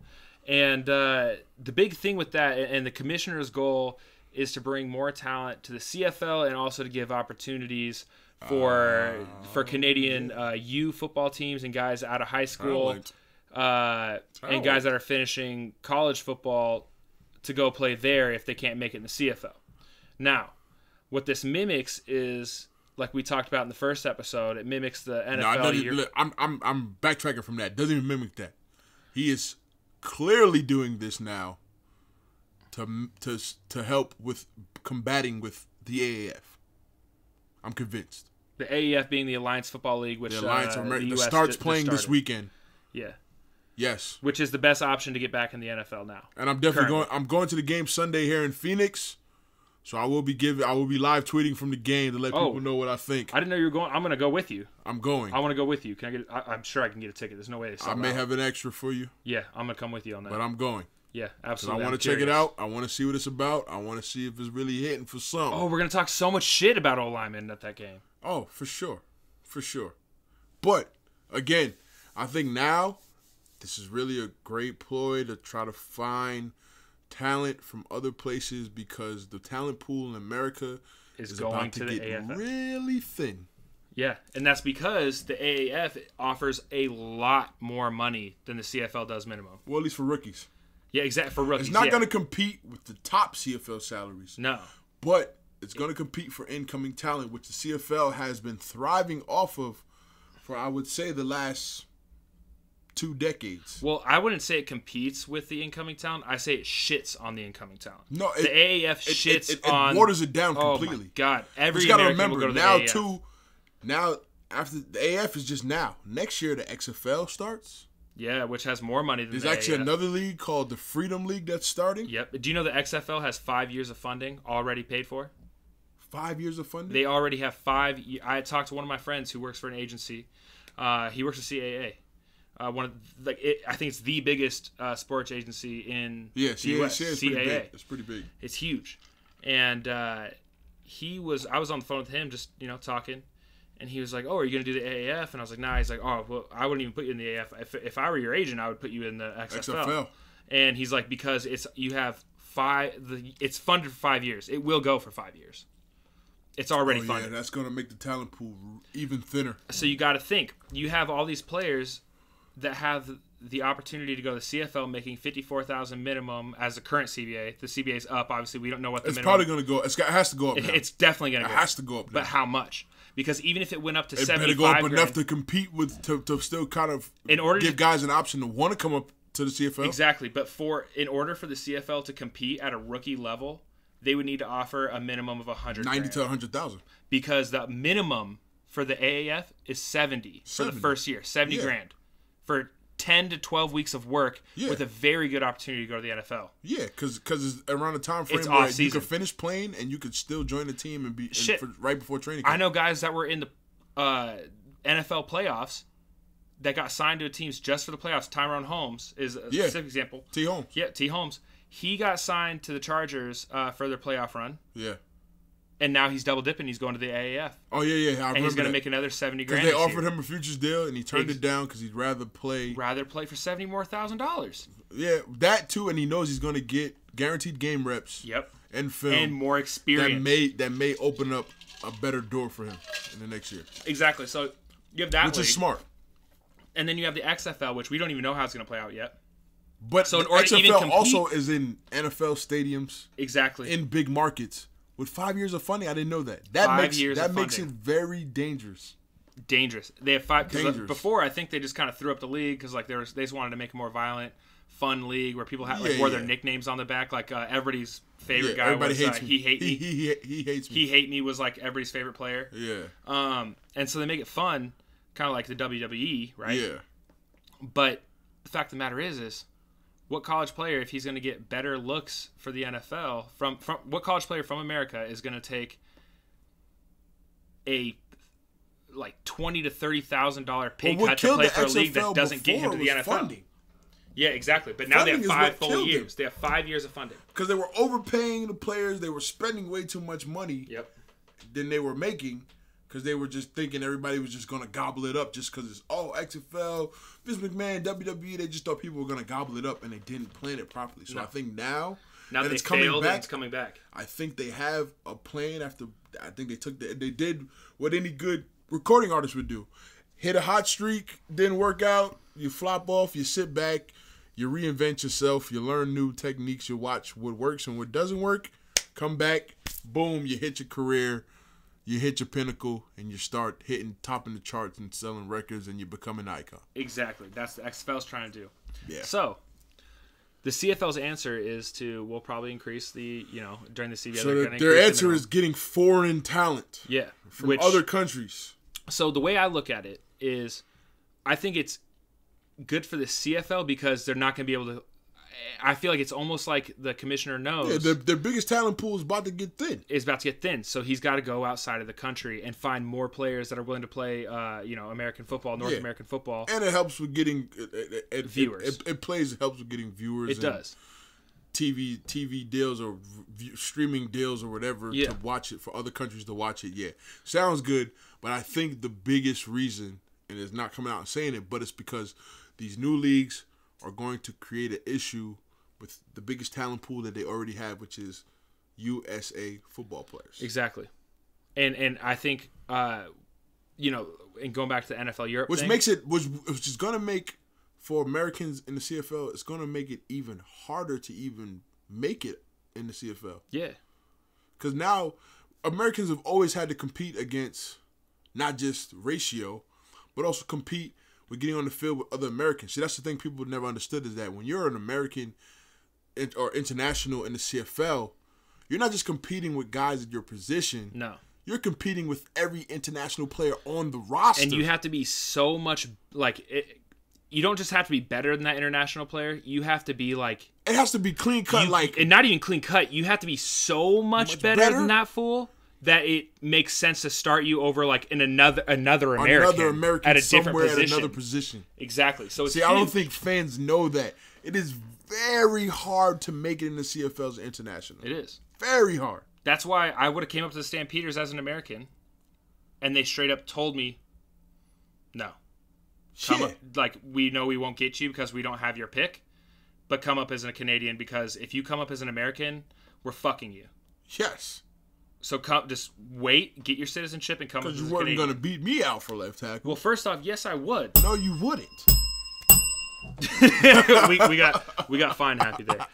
[SPEAKER 2] and the big thing with that, and the commissioner's goal is to bring more talent to the CFL and also to give opportunities for Canadian U football teams and guys out of high school and guys that are finishing college football to go play there if they can't make it in the CFL. Now, what this mimics is, like we talked about in the first episode, it mimics the NFL.
[SPEAKER 1] I'm backtracking from that. Doesn't even mimic that. He is clearly doing this now to help with combating with the AAF. I'm convinced.
[SPEAKER 2] The AAF being the Alliance Football League, which
[SPEAKER 1] the Alliance of America starts playing this weekend.
[SPEAKER 2] Yeah.
[SPEAKER 1] Yes.
[SPEAKER 2] Which is the best option to get back in the NFL now.
[SPEAKER 1] And I'm definitely going to the game Sunday here in Phoenix. So I will be live tweeting from the game to let people know what I think.
[SPEAKER 2] I didn't know you were going. I'm going to go with you.
[SPEAKER 1] I'm going.
[SPEAKER 2] I want to go with you. Can I get? I'm sure I can get a ticket. There's no way they sell
[SPEAKER 1] I may have an extra for you.
[SPEAKER 2] Yeah, I'm going to come with you on that.
[SPEAKER 1] But I'm going.
[SPEAKER 2] Yeah, absolutely.
[SPEAKER 1] I want to check it out. I want to see what it's about. I want to see if it's really hitting for some.
[SPEAKER 2] Oh, we're going to talk so much shit about O-linemen at that game.
[SPEAKER 1] Oh, for sure. For sure. But, again, I think now this is really a great ploy to try to find talent from other places because the talent pool in America is
[SPEAKER 2] going
[SPEAKER 1] about
[SPEAKER 2] to
[SPEAKER 1] to
[SPEAKER 2] the
[SPEAKER 1] get
[SPEAKER 2] AFF.
[SPEAKER 1] really thin.
[SPEAKER 2] Yeah, and that's because the AAF offers a lot more money than the CFL does minimum.
[SPEAKER 1] Well, at least for rookies.
[SPEAKER 2] Yeah, exactly, for rookies.
[SPEAKER 1] It's not going to compete with the top CFL salaries.
[SPEAKER 2] No.
[SPEAKER 1] But it's going to compete for incoming talent, which the CFL has been thriving off of for, I would say, the last 2 decades.
[SPEAKER 2] Well, I wouldn't say it competes with the incoming talent. I say it shits on the incoming talent.
[SPEAKER 1] No,
[SPEAKER 2] the AAF shits
[SPEAKER 1] it
[SPEAKER 2] on...
[SPEAKER 1] It waters it down completely.
[SPEAKER 2] Oh, my God. Every
[SPEAKER 1] you got to
[SPEAKER 2] American
[SPEAKER 1] remember,
[SPEAKER 2] will go to the
[SPEAKER 1] now,
[SPEAKER 2] AAF.
[SPEAKER 1] too, now, after the AAF is just now. Next year, the XFL starts.
[SPEAKER 2] Yeah, which has more money than
[SPEAKER 1] There's
[SPEAKER 2] the
[SPEAKER 1] actually
[SPEAKER 2] AAF.
[SPEAKER 1] another league called the Freedom League that's starting.
[SPEAKER 2] Yep. Do you know the XFL has 5 years of funding already paid for?
[SPEAKER 1] 5 years of funding?
[SPEAKER 2] They already have 5. I talked to one of my friends who works for an agency. He works for CAA. I think it's the biggest sports agency in the US.
[SPEAKER 1] Yeah, it's pretty big. It's pretty big.
[SPEAKER 2] It's huge. And I was on the phone with him just, talking. And he was like, "Oh, are you going to do the AAF?" And I was like, "Nah." He's like, "Oh, well, I wouldn't even put you in the AAF. If I were your agent, I would put you in the XFL." And he's like, "Because it's funded for 5 years. It will go for 5 years. It's already funded."
[SPEAKER 1] Yeah, that's going to make the talent pool even thinner.
[SPEAKER 2] So you got to think. You have all these players that have the opportunity to go to the CFL making $54,000 minimum as the current CBA. The CBA is up. Obviously, we don't know what the minimum.
[SPEAKER 1] It's probably going to go. It has to go up now.
[SPEAKER 2] It's definitely going to go up.
[SPEAKER 1] It has to go up now.
[SPEAKER 2] But how much? Because even if it went up to $75,000,
[SPEAKER 1] it better go up enough to compete with, to still kind of give guys an option to want to come up to the CFL.
[SPEAKER 2] Exactly. But in order for the CFL to compete at a rookie level, they would need to offer a minimum of $190,000
[SPEAKER 1] to $100,000.
[SPEAKER 2] Because the minimum for the AAF is 70 for the first year, $70,000 for 10 to 12 weeks of work with a very good opportunity to go to the NFL.
[SPEAKER 1] Yeah, because it's around the time frame
[SPEAKER 2] it's
[SPEAKER 1] where
[SPEAKER 2] off-season.
[SPEAKER 1] You could finish playing and you could still join the team and be right before training camp.
[SPEAKER 2] I know guys that were in the NFL playoffs that got signed to teams just for the playoffs. Tyrone Holmes is a specific example.
[SPEAKER 1] T. Holmes.
[SPEAKER 2] Yeah, T. Holmes. He got signed to the Chargers for their playoff run.
[SPEAKER 1] Yeah.
[SPEAKER 2] And now he's double dipping. He's going to the AAF.
[SPEAKER 1] Oh yeah.
[SPEAKER 2] And he's going to make another $70,000.
[SPEAKER 1] Because they offered him a futures deal, and he turned it down because he'd rather play
[SPEAKER 2] for $70,000 more.
[SPEAKER 1] Yeah, that too, and he knows he's going to get guaranteed game reps.
[SPEAKER 2] Yep.
[SPEAKER 1] And film
[SPEAKER 2] and more experience.
[SPEAKER 1] That may open up a better door for him in the next year.
[SPEAKER 2] Exactly. So you have that,
[SPEAKER 1] which is smart.
[SPEAKER 2] And then you have the XFL, which we don't even know how it's going to play out yet.
[SPEAKER 1] But so in order XFL to even compete, also is in NFL stadiums.
[SPEAKER 2] Exactly.
[SPEAKER 1] In big markets. With 5 years of funding, I didn't know that. That makes it very dangerous.
[SPEAKER 2] Dangerous. They have 5 because before I think they just kind of threw up the league because they just wanted to make a more violent, fun league where people wore their nicknames on the back. Like everybody's favorite guy was
[SPEAKER 1] hates me.
[SPEAKER 2] He hate me.
[SPEAKER 1] He hates me.
[SPEAKER 2] He hate me was like everybody's favorite player.
[SPEAKER 1] Yeah.
[SPEAKER 2] And so they make it fun, kind of like the WWE, right?
[SPEAKER 1] Yeah.
[SPEAKER 2] But the fact of the matter is what college player, if he's going to get better looks for the NFL, from what college player from America is going to take a like $20,000 to $30,000 pay cut to play for a league that doesn't get him to the NFL? Funding. Yeah, exactly. But now funding they have 5 full years. They have 5 years of funding
[SPEAKER 1] because they were overpaying the players. They were spending way too much money.
[SPEAKER 2] Yep.
[SPEAKER 1] Than they were making. Because they were just thinking everybody was just going to gobble it up just because it's, XFL, Vince McMahon, WWE, they just thought people were going to gobble it up and they didn't plan it properly. So I think now that it's coming back,
[SPEAKER 2] it's coming back.
[SPEAKER 1] I think they have a plan after, I think they did what any good recording artist would do. Hit a hot streak, didn't work out, you flop off, you sit back, you reinvent yourself, you learn new techniques, you watch what works and what doesn't work, come back, boom, you hit your career. You hit your pinnacle and you start topping the charts and selling records and you become an icon.
[SPEAKER 2] Exactly. That's what XFL's trying to do.
[SPEAKER 1] Yeah.
[SPEAKER 2] So, the CFL's answer is we'll probably increase during the CBA.
[SPEAKER 1] So their answer is getting foreign talent.
[SPEAKER 2] Yeah.
[SPEAKER 1] From other countries.
[SPEAKER 2] So the way I look at it is I think it's good for the CFL because they're not going to be able to. I feel like it's almost like the commissioner knows.
[SPEAKER 1] Yeah, their biggest talent pool is about to get thin.
[SPEAKER 2] Is about to get thin, so he's got to go outside of the country and find more players that are willing to play, American football, North American football.
[SPEAKER 1] And it helps with getting
[SPEAKER 2] viewers.
[SPEAKER 1] It helps with getting viewers.
[SPEAKER 2] It does.
[SPEAKER 1] TV deals or streaming deals or whatever to watch it for other countries to watch it. Yeah, sounds good, but I think the biggest reason, and it's not coming out and saying it, but it's because these new leagues are going to create an issue with the biggest talent pool that they already have, which is USA football players.
[SPEAKER 2] Exactly. And I think, and going back to the NFL Europe
[SPEAKER 1] which is going to make, for Americans in the CFL, it's going to make it even harder to even make it in the CFL.
[SPEAKER 2] Yeah.
[SPEAKER 1] Because now Americans have always had to compete against not just ratio, but also compete with getting on the field with other Americans. See, that's the thing people never understood is that when you're an American or international in the CFL, you're not just competing with guys at your position.
[SPEAKER 2] No.
[SPEAKER 1] You're competing with every international player on the roster.
[SPEAKER 2] And you have to be so much, you don't just have to be better than that international player. You have to be like
[SPEAKER 1] it has to be clean cut,
[SPEAKER 2] and not even clean cut. You have to be so much better than that fool that it makes sense to start you over like in another American at a different position.
[SPEAKER 1] At another position.
[SPEAKER 2] Exactly. So
[SPEAKER 1] see, I don't think fans know that it is very hard to make it in the CFL as international.
[SPEAKER 2] It is
[SPEAKER 1] very hard.
[SPEAKER 2] That's why I would have came up to the Stampeders as an American, and they straight up told me, no. Come up, like, we know we won't get you because we don't have your pick, but come up as a Canadian because if you come up as an American, we're fucking you.
[SPEAKER 1] Yes. So
[SPEAKER 2] just wait, get your citizenship, and come up as a Canadian.
[SPEAKER 1] Because you weren't going to beat me out for left tackle.
[SPEAKER 2] Well, first off, yes, I would.
[SPEAKER 1] No, you wouldn't.
[SPEAKER 2] we got fine happy there.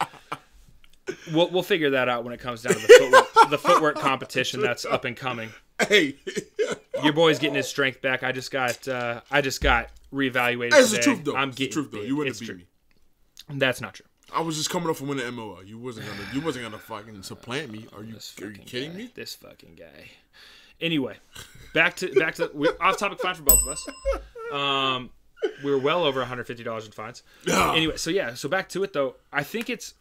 [SPEAKER 2] We'll figure that out when it comes down to the footwork competition that's up and coming.
[SPEAKER 1] Hey,
[SPEAKER 2] your boy's getting his strength back. I just got reevaluated.
[SPEAKER 1] That's
[SPEAKER 2] today.
[SPEAKER 1] the truth, though.
[SPEAKER 2] I'm
[SPEAKER 1] getting the truth, though. You wouldn't beat me.
[SPEAKER 2] That's not true.
[SPEAKER 1] I was just coming off from winning MOL. You wasn't gonna fucking supplant me. Are you kidding me?
[SPEAKER 2] This fucking guy. Anyway, back to we're off topic fine for both of us. We were well over $150 in fines. Anyway, so back to it though. I think it's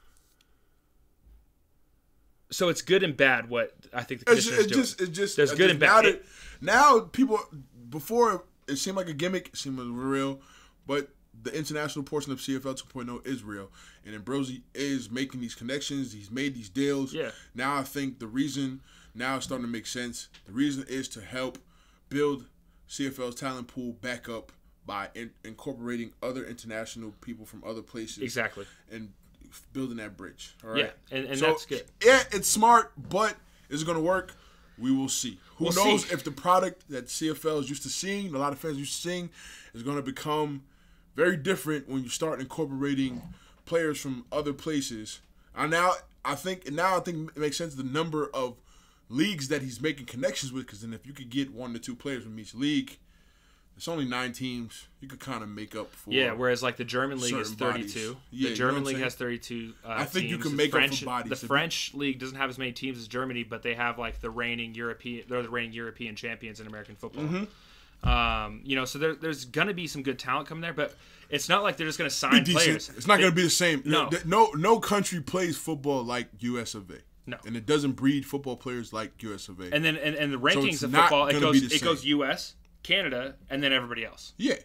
[SPEAKER 2] good and bad. What I think the commission is doing. It's just there's good and bad.
[SPEAKER 1] Now people, before it seemed like a gimmick, it seemed like real, but the international portion of CFL 2.0 is real, and Ambrosi is making these connections. He's made these deals.
[SPEAKER 2] Yeah.
[SPEAKER 1] Now I think the reason now it's starting to make sense. The reason is to help build CFL's talent pool back up by incorporating other international people from other places.
[SPEAKER 2] Exactly.
[SPEAKER 1] And building that bridge. All right.
[SPEAKER 2] Yeah, and so, that's good.
[SPEAKER 1] Yeah, it's smart, but is it going to work? We will see. Who knows if the product that CFL is used to seeing, a lot of fans used to seeing, is going to become very different when you start incorporating players from other places. Now I think it makes sense the number of leagues that he's making connections with, because then if you could get 1 to 2 players from each league, it's only 9 teams. You could kind of make up for.
[SPEAKER 2] Yeah, whereas like the German league is 32.
[SPEAKER 1] Yeah,
[SPEAKER 2] the German league has 32.
[SPEAKER 1] I think
[SPEAKER 2] teams.
[SPEAKER 1] You can make up for bodies.
[SPEAKER 2] The French league doesn't have as many teams as Germany, but they have like the reigning European champions in American football.
[SPEAKER 1] Mm-hmm.
[SPEAKER 2] So there's gonna be some good talent coming there, but it's not like they're just gonna sign players.
[SPEAKER 1] It's not gonna be the same. No country plays football like US of A.
[SPEAKER 2] No,
[SPEAKER 1] and it doesn't breed football players like US of A.
[SPEAKER 2] And then and the rankings of football, it goes US. Canada, and then everybody else.
[SPEAKER 1] Yeah.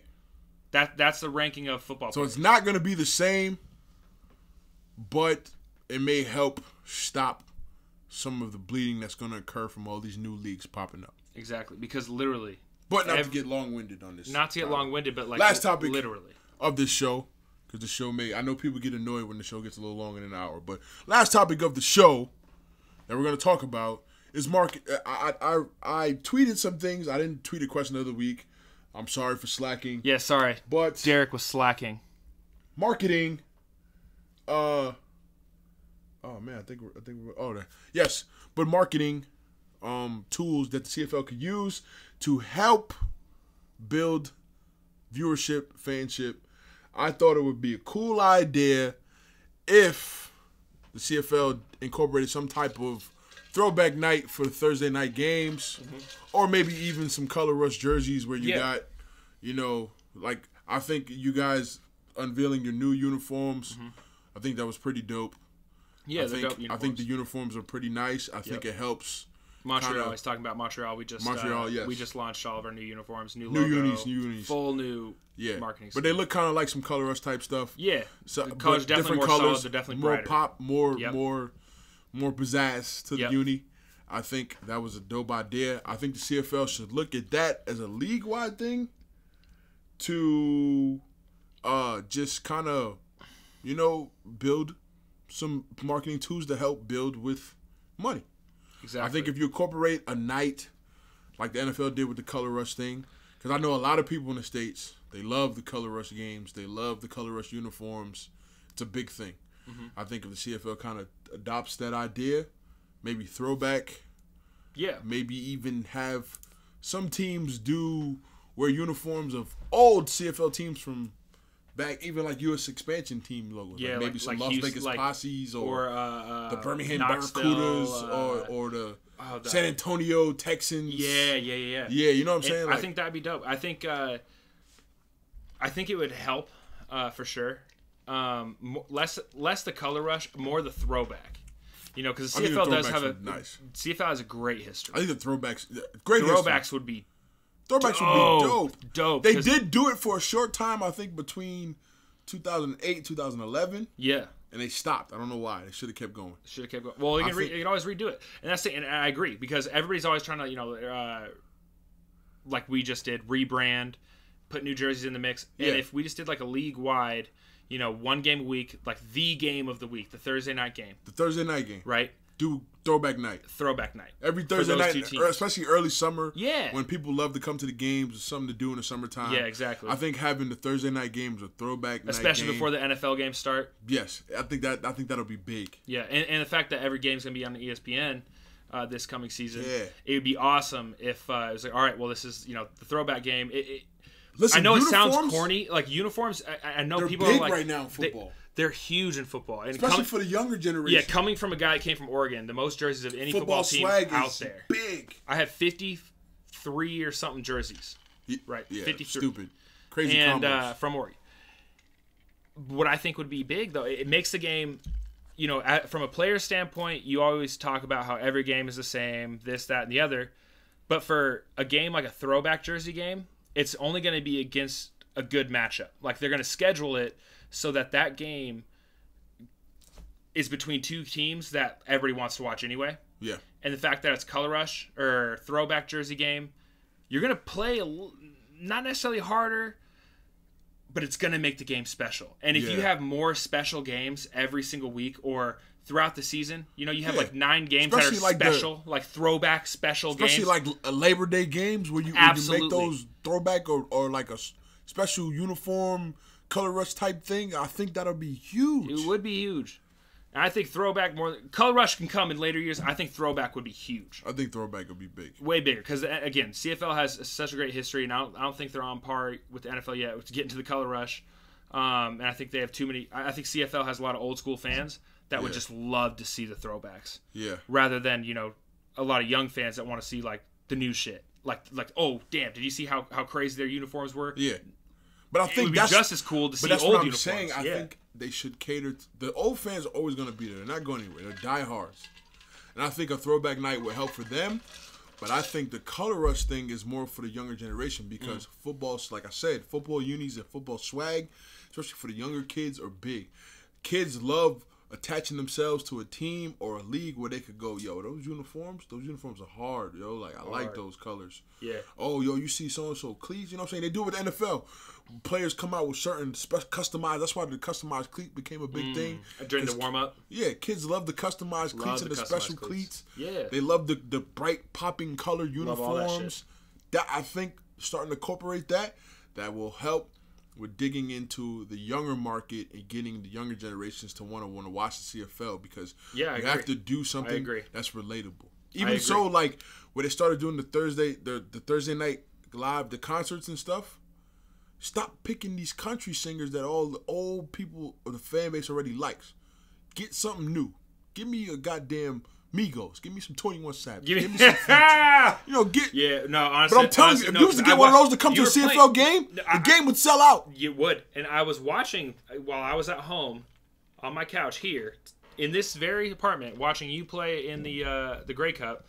[SPEAKER 2] That's the ranking of football players.
[SPEAKER 1] It's not going to be the same, but it may help stop some of the bleeding that's going to occur from all these new leagues popping up.
[SPEAKER 2] Exactly, because literally...
[SPEAKER 1] But not to get long-winded on this.
[SPEAKER 2] Not to get long-winded, but like...
[SPEAKER 1] Last topic
[SPEAKER 2] literally.
[SPEAKER 1] Of this show, because the show I know people get annoyed when the show gets a little longer than an hour, but last topic of the show that we're going to talk about is market. I tweeted some things. I didn't tweet a question of the week. I'm sorry for slacking.
[SPEAKER 2] Yeah, sorry.
[SPEAKER 1] But
[SPEAKER 2] Derek was slacking.
[SPEAKER 1] Marketing. Oh man, I think we're yes. But marketing tools that the CFL could use to help build viewership, fanship. I thought it would be a cool idea if the CFL incorporated some type of throwback night for the Thursday night games, or maybe even some color rush jerseys where you got, like I think you guys unveiling your new uniforms. I think that was pretty dope.
[SPEAKER 2] Yeah,
[SPEAKER 1] I think the uniforms are pretty nice. I think it helps.
[SPEAKER 2] Montreal. He's talking about Montreal. We just
[SPEAKER 1] yes.
[SPEAKER 2] We just launched all of our new uniforms, new
[SPEAKER 1] unis,
[SPEAKER 2] full new marketing.
[SPEAKER 1] But they look kind of like some color rush type stuff.
[SPEAKER 2] Yeah,
[SPEAKER 1] so
[SPEAKER 2] the colors definitely more colors, solid. They're definitely
[SPEAKER 1] more
[SPEAKER 2] brighter.
[SPEAKER 1] Pop, more pizzazz to the uni. I think that was a dope idea. I think the CFL should look at that as a league-wide thing to just kind of, build some marketing tools to help build with money.
[SPEAKER 2] Exactly.
[SPEAKER 1] I think if you incorporate a night like the NFL did with the Color Rush thing, because I know a lot of people in the States, they love the Color Rush games. They love the Color Rush uniforms. It's a big thing. I think if the CFL kind of adopts that idea, maybe throwback, maybe even have some teams wear uniforms of old CFL teams from back, even like U.S. expansion team logos.
[SPEAKER 2] Yeah,
[SPEAKER 1] maybe some Las Vegas Posses or the Birmingham
[SPEAKER 2] Knoxville,
[SPEAKER 1] Barracudas or the San Antonio Texans.
[SPEAKER 2] Yeah.
[SPEAKER 1] Yeah, you know what I'm saying?
[SPEAKER 2] I think that'd be dope. I think it would help for sure. Less the color rush, more the throwback. You know, because CFL does have CFL has a great history.
[SPEAKER 1] I think the throwbacks
[SPEAKER 2] would be
[SPEAKER 1] dope. They did do it for a short time, I think, between 2008 2011.
[SPEAKER 2] Yeah.
[SPEAKER 1] And they stopped. I don't know why. They should have kept going.
[SPEAKER 2] Well, you can always redo it. And and I agree, because everybody's always trying to, like we just did, rebrand, put new jerseys in the mix. And if we just did like a league-wide, one game a week, like the game of the week, the Thursday night game.
[SPEAKER 1] The Thursday night game.
[SPEAKER 2] Right?
[SPEAKER 1] Do throwback night. Every Thursday night, especially early summer.
[SPEAKER 2] Yeah.
[SPEAKER 1] When people love to come to the games, there's something to do in the summertime.
[SPEAKER 2] Yeah, exactly.
[SPEAKER 1] I think having the Thursday night games a throwback night
[SPEAKER 2] especially before the NFL games start.
[SPEAKER 1] Yes. I think that'll be big.
[SPEAKER 2] Yeah, and the fact that every game's going to be on ESPN this coming season. Yeah. It would be awesome if it was like, all right, well, this is, the throwback game. Listen, I know it sounds corny. Like, uniforms, I know people
[SPEAKER 1] big
[SPEAKER 2] are like...
[SPEAKER 1] right now in football.
[SPEAKER 2] They're huge in football. And
[SPEAKER 1] especially for the younger generation.
[SPEAKER 2] Yeah, coming from a guy that came from Oregon, the most jerseys of any football team out there.
[SPEAKER 1] Big.
[SPEAKER 2] I have 53 or something jerseys. Right?
[SPEAKER 1] Yeah,
[SPEAKER 2] 53.
[SPEAKER 1] Stupid. Crazy
[SPEAKER 2] and from Oregon. What I think would be big, though, it makes the game... from a player standpoint, you always talk about how every game is the same, this, that, and the other. But for a game like a throwback jersey game, it's only going to be against a good matchup. Like, they're going to schedule it so that game is between two teams that everybody wants to watch anyway.
[SPEAKER 1] Yeah.
[SPEAKER 2] And the fact that it's color rush or throwback jersey game, you're going to play not necessarily harder, but it's going to make the game special. And if you have more special games every single week or throughout the season, you have like 9 games especially that are special, like throwback special
[SPEAKER 1] especially
[SPEAKER 2] games.
[SPEAKER 1] Especially like Labor Day games where you make those throwback or like a special uniform color rush type thing. I think that'll be huge.
[SPEAKER 2] It would be huge. And I think throwback color rush can come in later years. I think throwback would be huge.
[SPEAKER 1] I think throwback would be big.
[SPEAKER 2] Way bigger. Because, again, CFL has such a great history, and I don't think they're on par with the NFL yet to get into the color rush. And I think they have too many. I think CFL has a lot of old school fans that would just love to see the throwbacks.
[SPEAKER 1] Yeah.
[SPEAKER 2] Rather than, a lot of young fans that want to see, like, the new shit. Like, oh, damn, did you see how crazy their uniforms were?
[SPEAKER 1] Yeah. But I think
[SPEAKER 2] that's just as cool to see old uniforms. But that's what I'm saying.
[SPEAKER 1] I think they should cater the old fans are always going to be there. They're not going anywhere. They're diehards. And I think a throwback night will help for them. But I think the color rush thing is more for the younger generation because football's, like I said, football unis and football swag, especially for the younger kids, are big. Kids love attaching themselves to a team or a league where they could go, yo, those uniforms are hard, yo. Like, I like those colors.
[SPEAKER 2] Yeah.
[SPEAKER 1] Oh, yo, you see so-and-so cleats, you know what I'm saying? They do it with the NFL. Players come out with certain customized, that's why the customized cleat became a big thing.
[SPEAKER 2] During the warm-up?
[SPEAKER 1] Yeah, kids love the customized cleats and the special cleats.
[SPEAKER 2] Yeah.
[SPEAKER 1] They love the bright popping color uniforms. That I think starting to incorporate that will help with digging into the younger market and getting the younger generations to want to watch the CFL because you have to do something that's relatable. Even so, like when they started doing the Thursday night live, the concerts and stuff, stop picking these country singers that all the old people or the fan base already likes. Get something new. Give me a goddamn Migos. Give me some 21 Savage. Give me some Future.
[SPEAKER 2] Honestly.
[SPEAKER 1] But I'm telling you, if you was to get one of those to come to a CFL game, the game would sell out.
[SPEAKER 2] You would. And I was watching while I was at home on my couch here in this very apartment watching you play in the Grey Cup.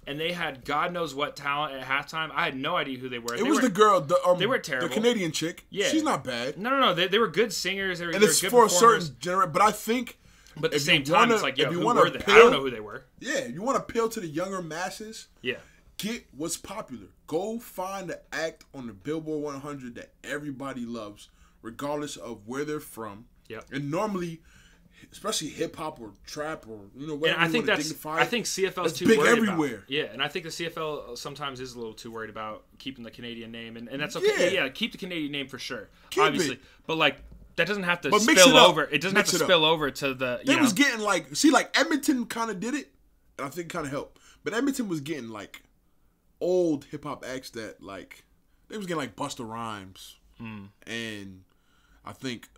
[SPEAKER 2] And they had God knows what talent at halftime. I had no idea who they were.
[SPEAKER 1] It was the girl.
[SPEAKER 2] They were terrible.
[SPEAKER 1] The Canadian chick. Yeah. She's not bad.
[SPEAKER 2] No. They were good singers. They were
[SPEAKER 1] it's
[SPEAKER 2] good
[SPEAKER 1] for a certain generation. But I think...
[SPEAKER 2] But at the same time, it's like, who were they? I don't know who they were.
[SPEAKER 1] Yeah, you want to appeal to the younger masses?
[SPEAKER 2] Yeah.
[SPEAKER 1] Get what's popular. Go find the act on the Billboard 100 that everybody loves, regardless of where they're from.
[SPEAKER 2] Yeah.
[SPEAKER 1] And normally, especially hip hop or trap or whatever.
[SPEAKER 2] And I think CFL's too
[SPEAKER 1] big
[SPEAKER 2] worried
[SPEAKER 1] everywhere.
[SPEAKER 2] About. Yeah, and I think the CFL sometimes is a little too worried about keeping the Canadian name, and that's okay. Yeah, keep the Canadian name for sure, obviously. But like. That doesn't have to spill over. It doesn't have to spill over to the.
[SPEAKER 1] They was getting like Edmonton kind of did it, and I think kind of helped. But Edmonton was getting like old hip hop acts that like they was getting like Busta Rhymes, and I think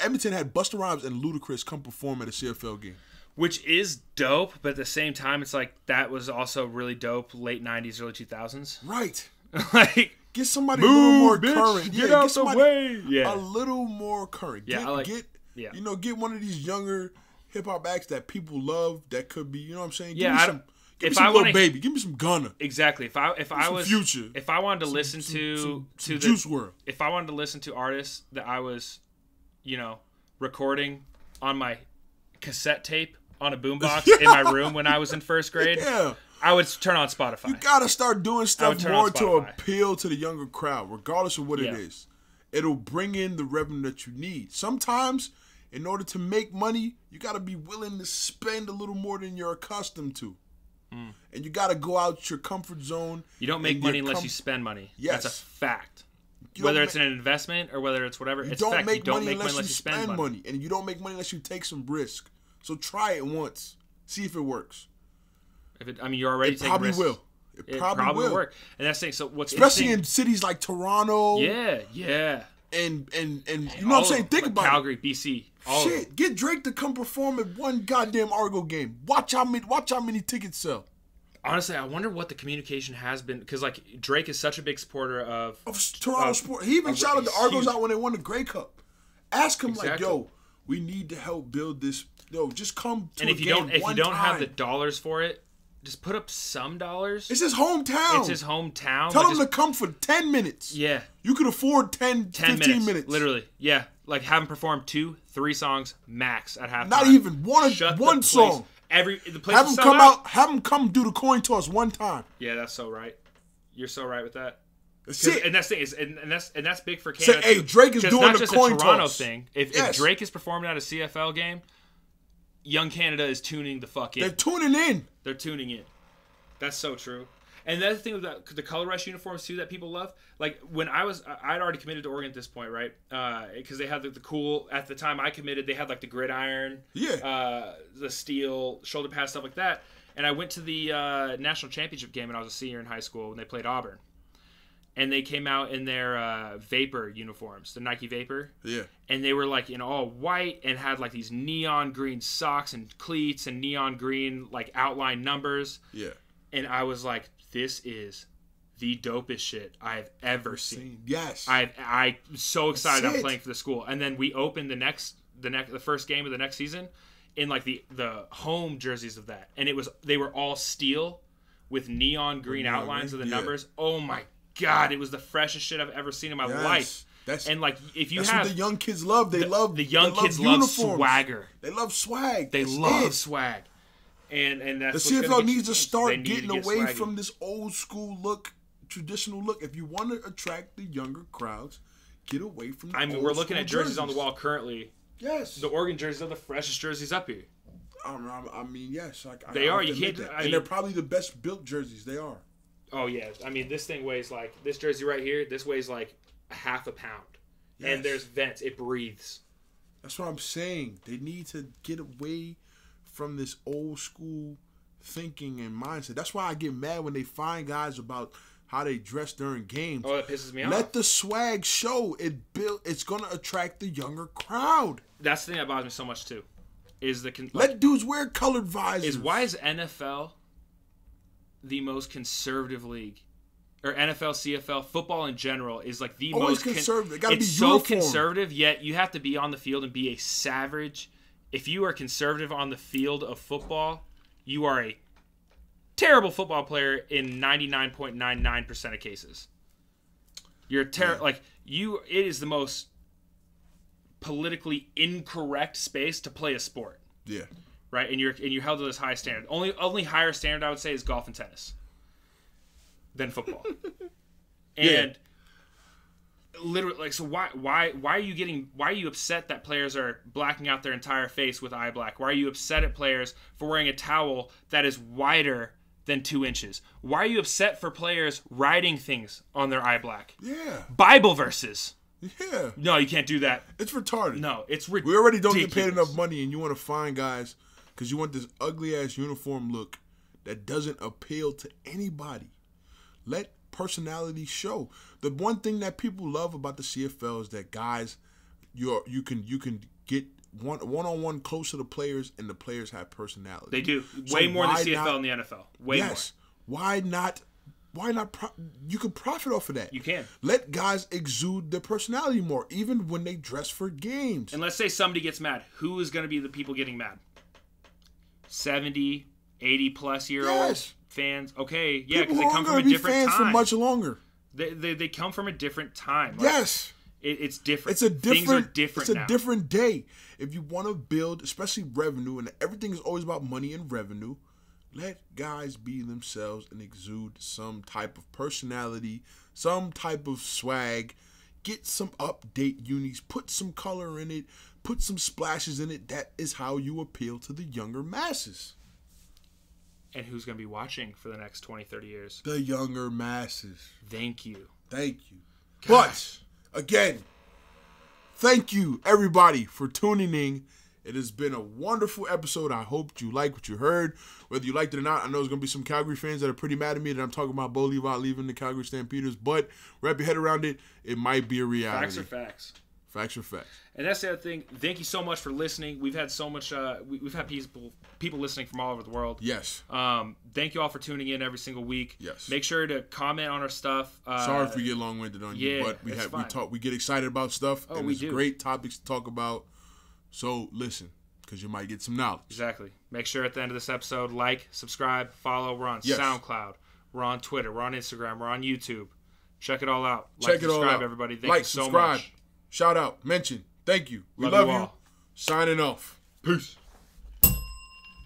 [SPEAKER 1] Edmonton had Busta Rhymes and Ludacris come perform at a CFL game,
[SPEAKER 2] which is dope. But at the same time, it's like that was also really dope. Late '90s, early 2000s,
[SPEAKER 1] right?
[SPEAKER 2] Like
[SPEAKER 1] Get somebody a little more current.
[SPEAKER 2] Get out the way.
[SPEAKER 1] A little more current.
[SPEAKER 2] Yeah,
[SPEAKER 1] Get one of these younger hip hop acts that people love. That could be, you know what I'm saying?
[SPEAKER 2] Give
[SPEAKER 1] me some Lil Baby. Give me some Gunna.
[SPEAKER 2] Exactly. If I was
[SPEAKER 1] Future.
[SPEAKER 2] If I wanted to listen to the
[SPEAKER 1] Juice WRLD.
[SPEAKER 2] If I wanted to listen to artists that I was, recording on my cassette tape on a boombox in my room when I was in first grade, I would turn on Spotify.
[SPEAKER 1] You gotta start doing stuff more to appeal to the younger crowd, regardless of what it is. It'll bring in the revenue that you need. Sometimes, in order to make money, you gotta be willing to spend a little more than you're accustomed to. And you gotta go out your comfort zone.
[SPEAKER 2] You don't make money unless you spend money.
[SPEAKER 1] Yes.
[SPEAKER 2] That's a fact. Whether it's an investment or whether it's whatever, it's a fact. You don't make money unless you spend money.
[SPEAKER 1] And you don't make money unless you take some risk. So try it once. See if it works.
[SPEAKER 2] You're already taking risks.
[SPEAKER 1] It probably will
[SPEAKER 2] work. And that's saying, so what's
[SPEAKER 1] especially in cities like Toronto.
[SPEAKER 2] Yeah.
[SPEAKER 1] And you know what I'm saying? Think about
[SPEAKER 2] Calgary, BC.
[SPEAKER 1] Shit, get Drake to come perform at one goddamn Argo game. Watch how many tickets sell.
[SPEAKER 2] Honestly, I wonder what the communication has been, because Drake is such a big supporter of
[SPEAKER 1] Toronto sport. He even shouted the Argos out when they won the Grey Cup. Ask him yo, we need to help build this. Yo, just come to a game one time.
[SPEAKER 2] If you don't have the dollars for it, just put up some dollars.
[SPEAKER 1] It's his hometown. Tell him to come for 10 minutes.
[SPEAKER 2] Yeah.
[SPEAKER 1] You could afford 15 minutes.
[SPEAKER 2] Literally. Yeah. Have him perform 2-3 songs max at halftime.
[SPEAKER 1] Not even one song.
[SPEAKER 2] The place
[SPEAKER 1] have him come out. Have him come do the coin toss one time.
[SPEAKER 2] Yeah, that's so right. You're so right with that.
[SPEAKER 1] That's it.
[SPEAKER 2] And that's the thing and that's big for Canada.
[SPEAKER 1] Say, hey, Drake is doing the coin toss. It's not just a Toronto
[SPEAKER 2] thing. If Drake is performing at a CFL game, young Canada is tuning the fuck in.
[SPEAKER 1] They're tuning in.
[SPEAKER 2] They're tuning in. That's so true. And that's the thing about the color rush uniforms too that people love. When I'd already committed to Oregon at this point, right? Because they had the cool, at the time I committed, they had the gridiron, the steel shoulder pads, stuff like that. And I went to the national championship game when I was a senior in high school when they played Auburn. And they came out in their Vapor uniforms, the Nike Vapor. Yeah. And they were in all white and had these neon green socks and cleats and neon green outline numbers. Yeah. And I was like, this is the dopest shit I've ever seen.
[SPEAKER 1] Yes.
[SPEAKER 2] I'm so excited I'm playing for the school. And then we opened the first game of the next season in the home jerseys of that. And they were all steel with neon green outlines of the numbers. Oh my God, it was the freshest shit I've ever seen in my life. That's what
[SPEAKER 1] the young kids love. They love
[SPEAKER 2] the young kids love swagger.
[SPEAKER 1] They love swag.
[SPEAKER 2] They love swag. And that's
[SPEAKER 1] the CFL needs to start getting away from this old school look, traditional look. If you want to attract the younger crowds, get away from the
[SPEAKER 2] we're looking at jerseys on the wall currently.
[SPEAKER 1] Yes.
[SPEAKER 2] The Oregon jerseys are the freshest jerseys up here.
[SPEAKER 1] Yes.
[SPEAKER 2] They are. You can't.
[SPEAKER 1] And they're probably the best built jerseys. They are.
[SPEAKER 2] Oh yeah. This thing weighs this jersey right here. This weighs half a pound. Yes. And there's vents. It breathes.
[SPEAKER 1] That's what I'm saying. They need to get away from this old school thinking and mindset. That's why I get mad when they find guys about how they dress during games.
[SPEAKER 2] Oh, that pisses me off.
[SPEAKER 1] Let the swag show. It's gonna attract the younger crowd.
[SPEAKER 2] That's the thing that bothers me so much too.
[SPEAKER 1] Let dudes wear colored visors.
[SPEAKER 2] Why is NFL the most conservative league? Or NFL, CFL, football in general is the
[SPEAKER 1] always
[SPEAKER 2] most
[SPEAKER 1] conservative. It gotta be
[SPEAKER 2] so conservative, yet you have to be on the field and be a savage. If you are conservative on the field of football, you are a terrible football player in 99.99% of cases. You're it is the most politically incorrect space to play a sport. Yeah. Right? And you're held to this high standard. Only higher standard I would say is golf and tennis than football. And literally, so why are you upset that players are blacking out their entire face with eye black? Why are you upset at players for wearing a towel that is wider than 2 inches? Why are you upset for players writing things on their eye black? Yeah. Bible verses. Yeah. No, you can't do that.
[SPEAKER 1] It's retarded.
[SPEAKER 2] No, it's ridiculous.
[SPEAKER 1] We already don't get paid enough money, and you want to find guys because you want this ugly ass uniform look that doesn't appeal to anybody. Let personality show. The one thing that people love about the CFL is that guys, you can get one-on-one close to the players, and the players have personality.
[SPEAKER 2] They do. Way more than the CFL and the NFL. Way more.
[SPEAKER 1] Why not why not? You can profit off of that.
[SPEAKER 2] You can.
[SPEAKER 1] Let guys exude their personality more, even when they dress for games.
[SPEAKER 2] And let's say somebody gets mad. Who is going to be the people getting mad? 70, 80 plus year old fans. Okay, yeah, because they come from a different
[SPEAKER 1] fans
[SPEAKER 2] time.
[SPEAKER 1] For much longer.
[SPEAKER 2] They come from a different time. Like,
[SPEAKER 1] yes.
[SPEAKER 2] It's different.
[SPEAKER 1] It's a different.
[SPEAKER 2] Things are different now.
[SPEAKER 1] It's a different day. If you want to build, especially revenue, and everything is always about money and revenue, let guys be themselves and exude some type of personality, some type of swag. Get some update unis, put some color in it, put some splashes in it. That is how you appeal to the younger masses.
[SPEAKER 2] And who's going to be watching for the next 20, 30 years?
[SPEAKER 1] The younger masses.
[SPEAKER 2] Thank you.
[SPEAKER 1] Thank you.
[SPEAKER 2] Gosh.
[SPEAKER 1] But, again, thank you, everybody, for tuning in. It has been a wonderful episode. I hope you like what you heard. Whether you liked it or not, I know there's going to be some Calgary fans that are pretty mad at me that I'm talking about Bo-Levi leaving the Calgary Stampeders. But wrap your head around it. It might be a reality.
[SPEAKER 2] Facts are facts.
[SPEAKER 1] Facts are facts.
[SPEAKER 2] And that's the other thing. Thank you so much for listening. We've had so much. We've had people listening from all over the world.
[SPEAKER 1] Yes.
[SPEAKER 2] Thank you all for tuning in every single week.
[SPEAKER 1] Yes.
[SPEAKER 2] Make sure to comment on our stuff.
[SPEAKER 1] Sorry if we get long-winded on you, but we get excited about stuff.
[SPEAKER 2] Oh,
[SPEAKER 1] and
[SPEAKER 2] we
[SPEAKER 1] it's
[SPEAKER 2] do.
[SPEAKER 1] Great topics to talk about. So listen, because you might get some knowledge.
[SPEAKER 2] Exactly. Make sure at the end of this episode, like, subscribe, follow. We're on SoundCloud. We're on Twitter. We're on Instagram. We're on YouTube. Check it all out.
[SPEAKER 1] Check it all out.
[SPEAKER 2] Everybody. Thank you so
[SPEAKER 1] subscribe,
[SPEAKER 2] much.
[SPEAKER 1] Shout out. Mention. Thank you. We
[SPEAKER 2] Love
[SPEAKER 1] love
[SPEAKER 2] you
[SPEAKER 1] you.
[SPEAKER 2] all.
[SPEAKER 1] Signing off. Peace.